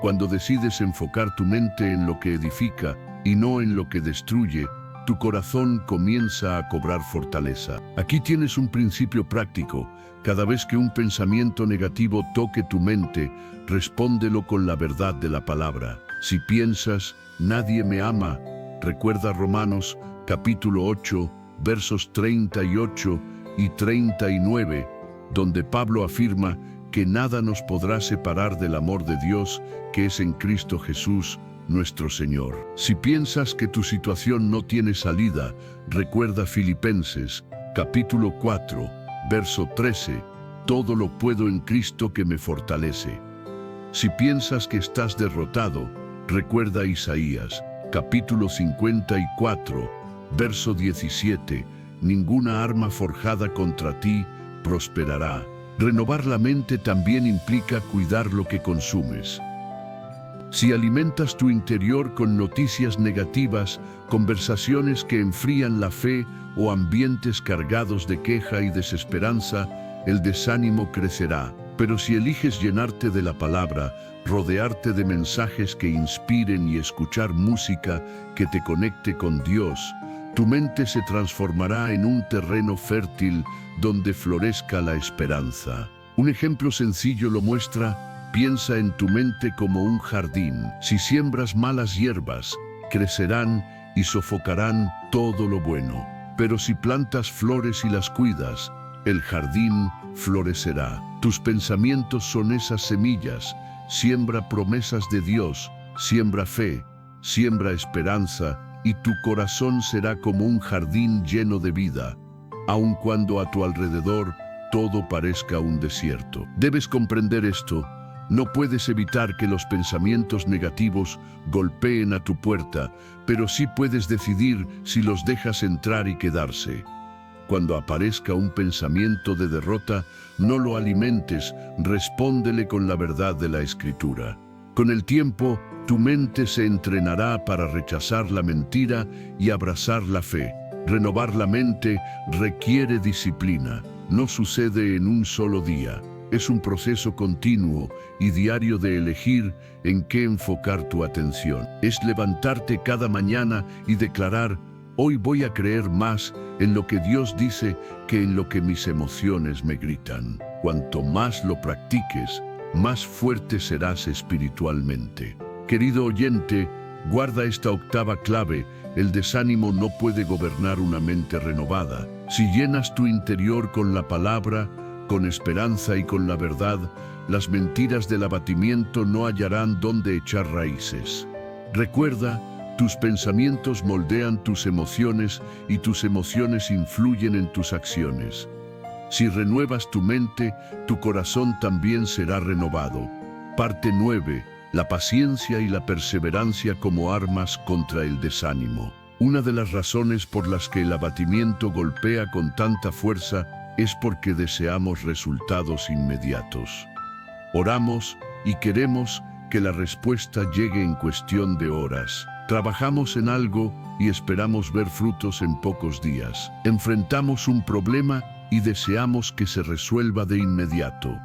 Cuando decides enfocar tu mente en lo que edifica y no en lo que destruye, tu corazón comienza a cobrar fortaleza. Aquí tienes un principio práctico. Cada vez que un pensamiento negativo toque tu mente, respóndelo con la verdad de la palabra. Si piensas, nadie me ama, recuerda Romanos capítulo 8, versos 38 y 39, donde Pablo afirma que nada nos podrá separar del amor de Dios que es en Cristo Jesús, nuestro Señor. Si piensas que tu situación no tiene salida, recuerda Filipenses capítulo 4, verso 13, todo lo puedo en Cristo que me fortalece. Si piensas que estás derrotado, recuerda Isaías capítulo 54, verso 17, ninguna arma forjada contra ti prosperará. Renovar la mente también implica cuidar lo que consumes. Si alimentas tu interior con noticias negativas, conversaciones que enfrían la fe o ambientes cargados de queja y desesperanza, el desánimo crecerá. Pero si eliges llenarte de la palabra, rodearte de mensajes que inspiren y escuchar música que te conecte con Dios, tu mente se transformará en un terreno fértil donde florezca la esperanza. Un ejemplo sencillo lo muestra. Piensa en tu mente como un jardín. Si siembras malas hierbas, crecerán y sofocarán todo lo bueno. Pero si plantas flores y las cuidas, el jardín florecerá. Tus pensamientos son esas semillas. Siembra promesas de Dios, siembra fe, siembra esperanza, y tu corazón será como un jardín lleno de vida, aun cuando a tu alrededor todo parezca un desierto. Debes comprender esto. No puedes evitar que los pensamientos negativos golpeen a tu puerta, pero sí puedes decidir si los dejas entrar y quedarse. Cuando aparezca un pensamiento de derrota, no lo alimentes, respóndele con la verdad de la Escritura. Con el tiempo, tu mente se entrenará para rechazar la mentira y abrazar la fe. Renovar la mente requiere disciplina. No sucede en un solo día. Es un proceso continuo y diario de elegir en qué enfocar tu atención. Es levantarte cada mañana y declarar: hoy voy a creer más en lo que Dios dice que en lo que mis emociones me gritan. Cuanto más lo practiques, más fuerte serás espiritualmente. Querido oyente, guarda esta octava clave: el desánimo no puede gobernar una mente renovada. Si llenas tu interior con la palabra, con esperanza y con la verdad, las mentiras del abatimiento no hallarán dónde echar raíces. Recuerda, tus pensamientos moldean tus emociones y tus emociones influyen en tus acciones. Si renuevas tu mente, tu corazón también será renovado. Parte 9. La paciencia y la perseverancia como armas contra el desánimo. Una de las razones por las que el abatimiento golpea con tanta fuerza es porque deseamos resultados inmediatos. Oramos y queremos que la respuesta llegue en cuestión de horas. Trabajamos en algo y esperamos ver frutos en pocos días. Enfrentamos un problema y deseamos que se resuelva de inmediato.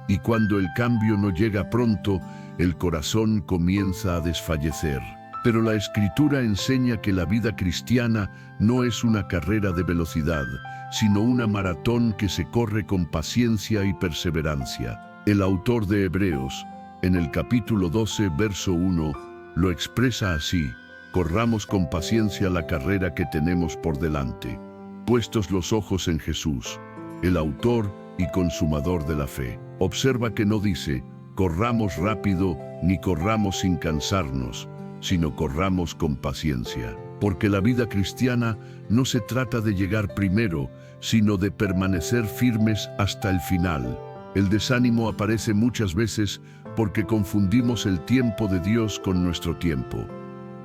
Y cuando el cambio no llega pronto, el corazón comienza a desfallecer. Pero la Escritura enseña que la vida cristiana no es una carrera de velocidad, sino una maratón que se corre con paciencia y perseverancia. El autor de Hebreos, en el capítulo 12, verso 1, lo expresa así: corramos con paciencia la carrera que tenemos por delante, puestos los ojos en Jesús, el autor y consumador de la fe. Observa que no dice: corramos rápido ni corramos sin cansarnos, sino corramos con paciencia. Porque la vida cristiana no se trata de llegar primero, sino de permanecer firmes hasta el final. El desánimo aparece muchas veces porque confundimos el tiempo de Dios con nuestro tiempo.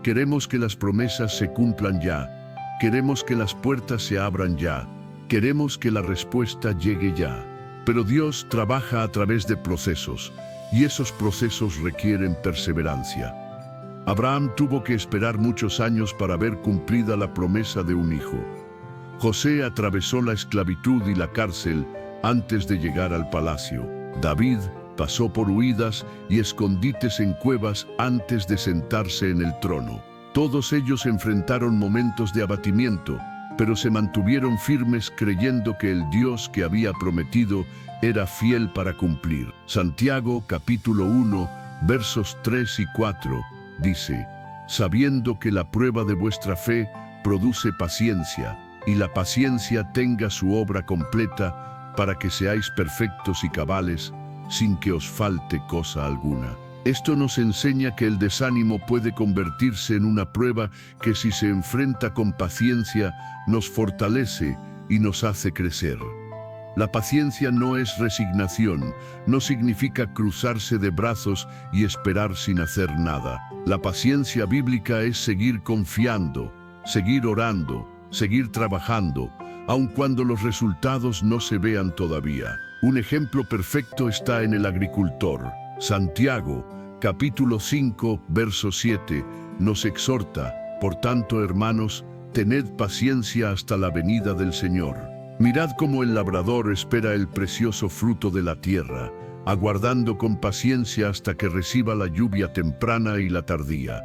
Queremos que las promesas se cumplan ya. Queremos que las puertas se abran ya. Queremos que la respuesta llegue ya. Pero Dios trabaja a través de procesos, y esos procesos requieren perseverancia. Abraham tuvo que esperar muchos años para ver cumplida la promesa de un hijo. José atravesó la esclavitud y la cárcel antes de llegar al palacio. David pasó por huidas y escondites en cuevas antes de sentarse en el trono. Todos ellos enfrentaron momentos de abatimiento, pero se mantuvieron firmes creyendo que el Dios que había prometido era fiel para cumplir. Santiago capítulo 1, versos 3 y 4, dice: sabiendo que la prueba de vuestra fe produce paciencia, y la paciencia tenga su obra completa, para que seáis perfectos y cabales, sin que os falte cosa alguna. Esto nos enseña que el desánimo puede convertirse en una prueba que, si se enfrenta con paciencia, nos fortalece y nos hace crecer. La paciencia no es resignación, no significa cruzarse de brazos y esperar sin hacer nada. La paciencia bíblica es seguir confiando, seguir orando, seguir trabajando, aun cuando los resultados no se vean todavía. Un ejemplo perfecto está en el agricultor. Santiago, capítulo 5, verso 7, nos exhorta: por tanto, hermanos, tened paciencia hasta la venida del Señor. Mirad cómo el labrador espera el precioso fruto de la tierra, aguardando con paciencia hasta que reciba la lluvia temprana y la tardía.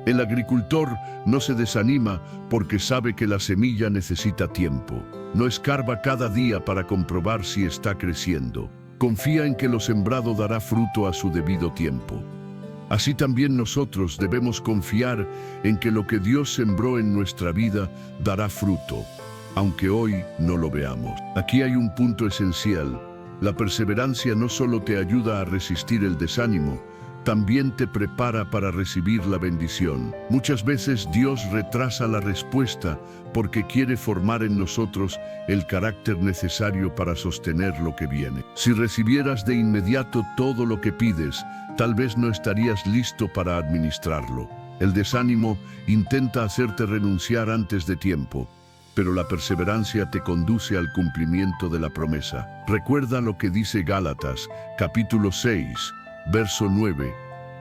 El agricultor no se desanima porque sabe que la semilla necesita tiempo. No escarba cada día para comprobar si está creciendo. Confía en que lo sembrado dará fruto a su debido tiempo. Así también nosotros debemos confiar en que lo que Dios sembró en nuestra vida dará fruto, aunque hoy no lo veamos. Aquí hay un punto esencial. La perseverancia no solo te ayuda a resistir el desánimo, también te prepara para recibir la bendición. Muchas veces Dios retrasa la respuesta porque quiere formar en nosotros el carácter necesario para sostener lo que viene. Si recibieras de inmediato todo lo que pides, tal vez no estarías listo para administrarlo. El desánimo intenta hacerte renunciar antes de tiempo, pero la perseverancia te conduce al cumplimiento de la promesa. Recuerda lo que dice Gálatas, capítulo 6, verso 9: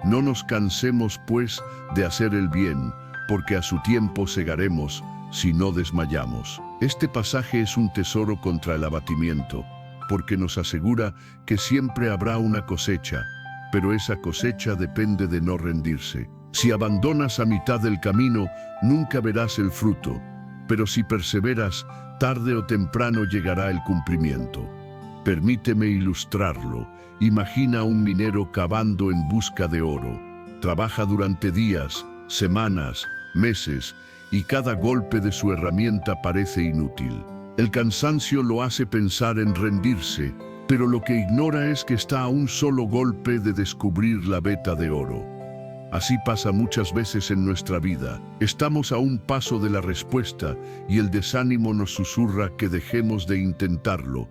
no nos cansemos, pues, de hacer el bien, porque a su tiempo segaremos, si no desmayamos. Este pasaje es un tesoro contra el abatimiento, porque nos asegura que siempre habrá una cosecha, pero esa cosecha depende de no rendirse. Si abandonas a mitad del camino, nunca verás el fruto, pero si perseveras, tarde o temprano llegará el cumplimiento. Permíteme ilustrarlo. Imagina a un minero cavando en busca de oro. Trabaja durante días, semanas, meses, y cada golpe de su herramienta parece inútil. El cansancio lo hace pensar en rendirse, pero lo que ignora es que está a un solo golpe de descubrir la veta de oro. Así pasa muchas veces en nuestra vida. Estamos a un paso de la respuesta y el desánimo nos susurra que dejemos de intentarlo.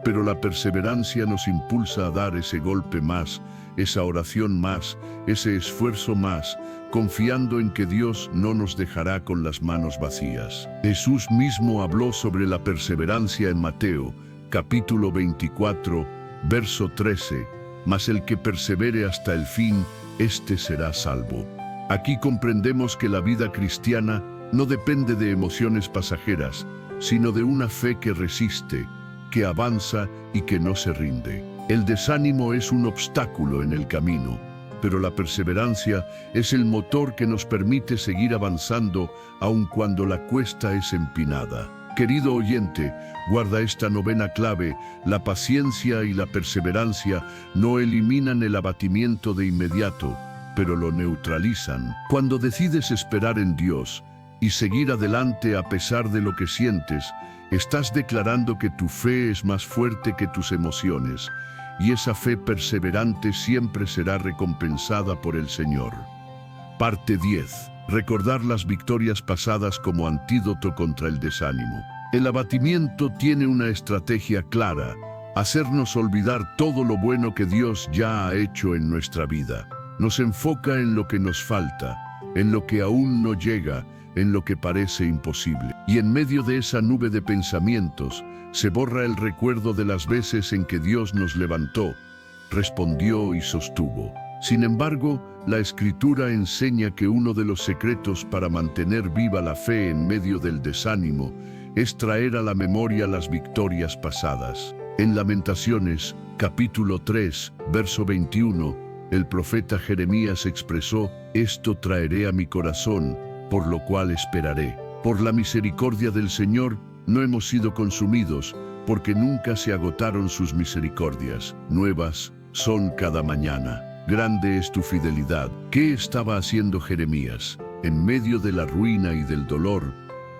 Pero la perseverancia nos impulsa a dar ese golpe más, esa oración más, ese esfuerzo más, confiando en que Dios no nos dejará con las manos vacías. Jesús mismo habló sobre la perseverancia en Mateo, capítulo 24, verso 13: mas el que persevere hasta el fin, éste será salvo. Aquí comprendemos que la vida cristiana no depende de emociones pasajeras, sino de una fe que resiste, que avanza y que no se rinde. El desánimo es un obstáculo en el camino, pero la perseverancia es el motor que nos permite seguir avanzando aun cuando la cuesta es empinada. Querido oyente, guarda esta novena clave: la paciencia y la perseverancia no eliminan el abatimiento de inmediato, pero lo neutralizan. Cuando decides esperar en Dios y seguir adelante a pesar de lo que sientes, estás declarando que tu fe es más fuerte que tus emociones, y esa fe perseverante siempre será recompensada por el Señor. Parte 10. Recordar las victorias pasadas como antídoto contra el desánimo. El abatimiento tiene una estrategia clara: hacernos olvidar todo lo bueno que Dios ya ha hecho en nuestra vida. Nos enfoca en lo que nos falta, en lo que aún no llega, en lo que parece imposible. Y en medio de esa nube de pensamientos, se borra el recuerdo de las veces en que Dios nos levantó, respondió y sostuvo. Sin embargo, la Escritura enseña que uno de los secretos para mantener viva la fe en medio del desánimo es traer a la memoria las victorias pasadas. En Lamentaciones, capítulo 3, verso 21, el profeta Jeremías expresó: «Esto traeré a mi corazón, por lo cual esperaré. Por la misericordia del Señor no hemos sido consumidos, porque nunca se agotaron sus misericordias. Nuevas son cada mañana. Grande es tu fidelidad». ¿Qué estaba haciendo Jeremías? En medio de la ruina y del dolor,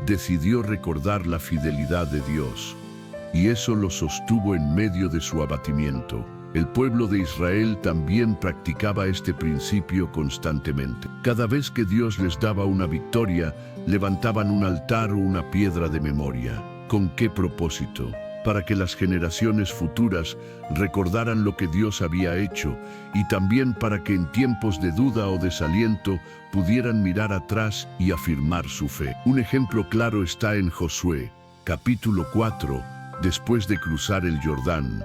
decidió recordar la fidelidad de Dios. Y eso lo sostuvo en medio de su abatimiento. El pueblo de Israel también practicaba este principio constantemente. Cada vez que Dios les daba una victoria, levantaban un altar o una piedra de memoria. ¿Con qué propósito? Para que las generaciones futuras recordaran lo que Dios había hecho, y también para que en tiempos de duda o desaliento pudieran mirar atrás y afirmar su fe. Un ejemplo claro está en Josué, capítulo 4, después de cruzar el Jordán.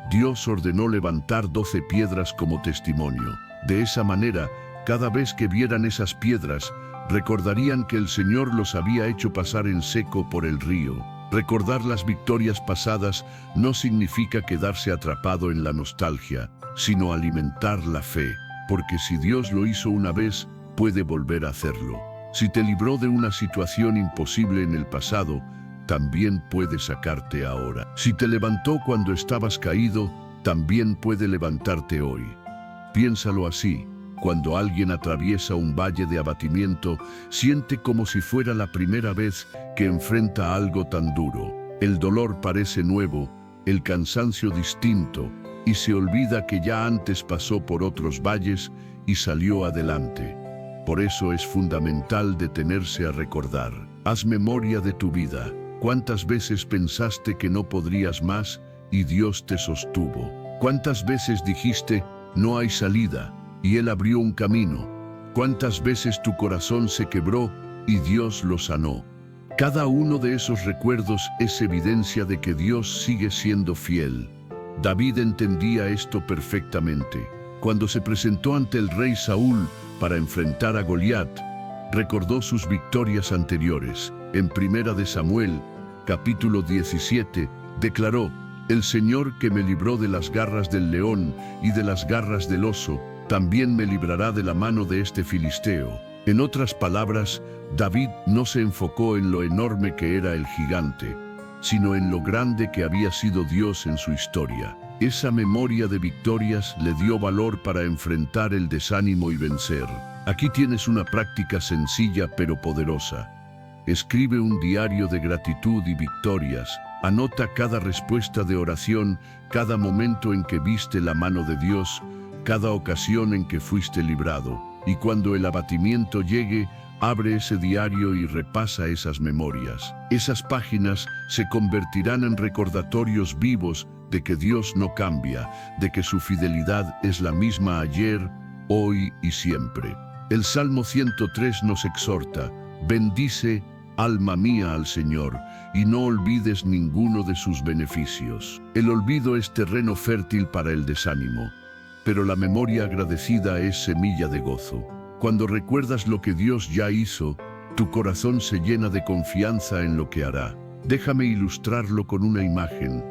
Dios ordenó levantar 12 piedras como testimonio. De esa manera, cada vez que vieran esas piedras, recordarían que el Señor los había hecho pasar en seco por el río. Recordar las victorias pasadas no significa quedarse atrapado en la nostalgia, sino alimentar la fe, porque si Dios lo hizo una vez, puede volver a hacerlo. Si te libró de una situación imposible en el pasado, también puede sacarte ahora. Si te levantó cuando estabas caído, también puede levantarte hoy. Piénsalo así: cuando alguien atraviesa un valle de abatimiento, siente como si fuera la primera vez que enfrenta algo tan duro. El dolor parece nuevo, el cansancio distinto, y se olvida que ya antes pasó por otros valles y salió adelante. Por eso es fundamental detenerse a recordar. Haz memoria de tu vida. ¿Cuántas veces pensaste que no podrías más y Dios te sostuvo? ¿Cuántas veces dijiste, no hay salida, y Él abrió un camino? ¿Cuántas veces tu corazón se quebró y Dios lo sanó? Cada uno de esos recuerdos es evidencia de que Dios sigue siendo fiel. David entendía esto perfectamente. Cuando se presentó ante el rey Saúl para enfrentar a Goliat, recordó sus victorias anteriores. En 1 de Samuel, capítulo 17, declaró: «El Señor que me libró de las garras del león y de las garras del oso, también me librará de la mano de este filisteo». En otras palabras, David no se enfocó en lo enorme que era el gigante, sino en lo grande que había sido Dios en su historia. Esa memoria de victorias le dio valor para enfrentar el desánimo y vencer. Aquí tienes una práctica sencilla pero poderosa. Escribe un diario de gratitud y victorias. Anota cada respuesta de oración, cada momento en que viste la mano de Dios, cada ocasión en que fuiste librado. Y cuando el abatimiento llegue, abre ese diario y repasa esas memorias. Esas páginas se convertirán en recordatorios vivos de que Dios no cambia, de que su fidelidad es la misma ayer, hoy y siempre. El Salmo 103 nos exhorta: «Bendice, alma mía, al Señor, y no olvides ninguno de sus beneficios». El olvido es terreno fértil para el desánimo, pero la memoria agradecida es semilla de gozo. Cuando recuerdas lo que Dios ya hizo, tu corazón se llena de confianza en lo que hará. Déjame ilustrarlo con una imagen.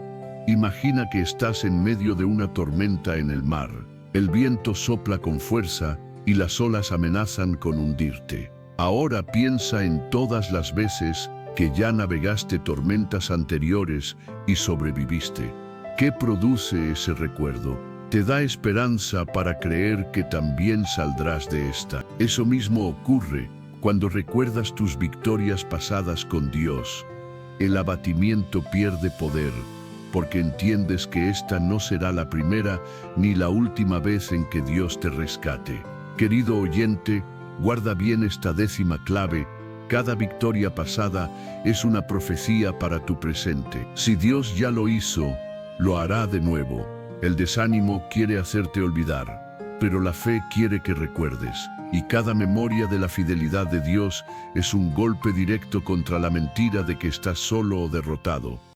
Imagina que estás en medio de una tormenta en el mar. El viento sopla con fuerza y las olas amenazan con hundirte. Ahora piensa en todas las veces que ya navegaste tormentas anteriores y sobreviviste. ¿Qué produce ese recuerdo? Te da esperanza para creer que también saldrás de esta. Eso mismo ocurre cuando recuerdas tus victorias pasadas con Dios. El abatimiento pierde poder, porque entiendes que esta no será la primera ni la última vez en que Dios te rescate. Querido oyente, guarda bien esta 10ª clave. Cada victoria pasada es una profecía para tu presente. Si Dios ya lo hizo, lo hará de nuevo. El desánimo quiere hacerte olvidar, pero la fe quiere que recuerdes. Y cada memoria de la fidelidad de Dios es un golpe directo contra la mentira de que estás solo o derrotado.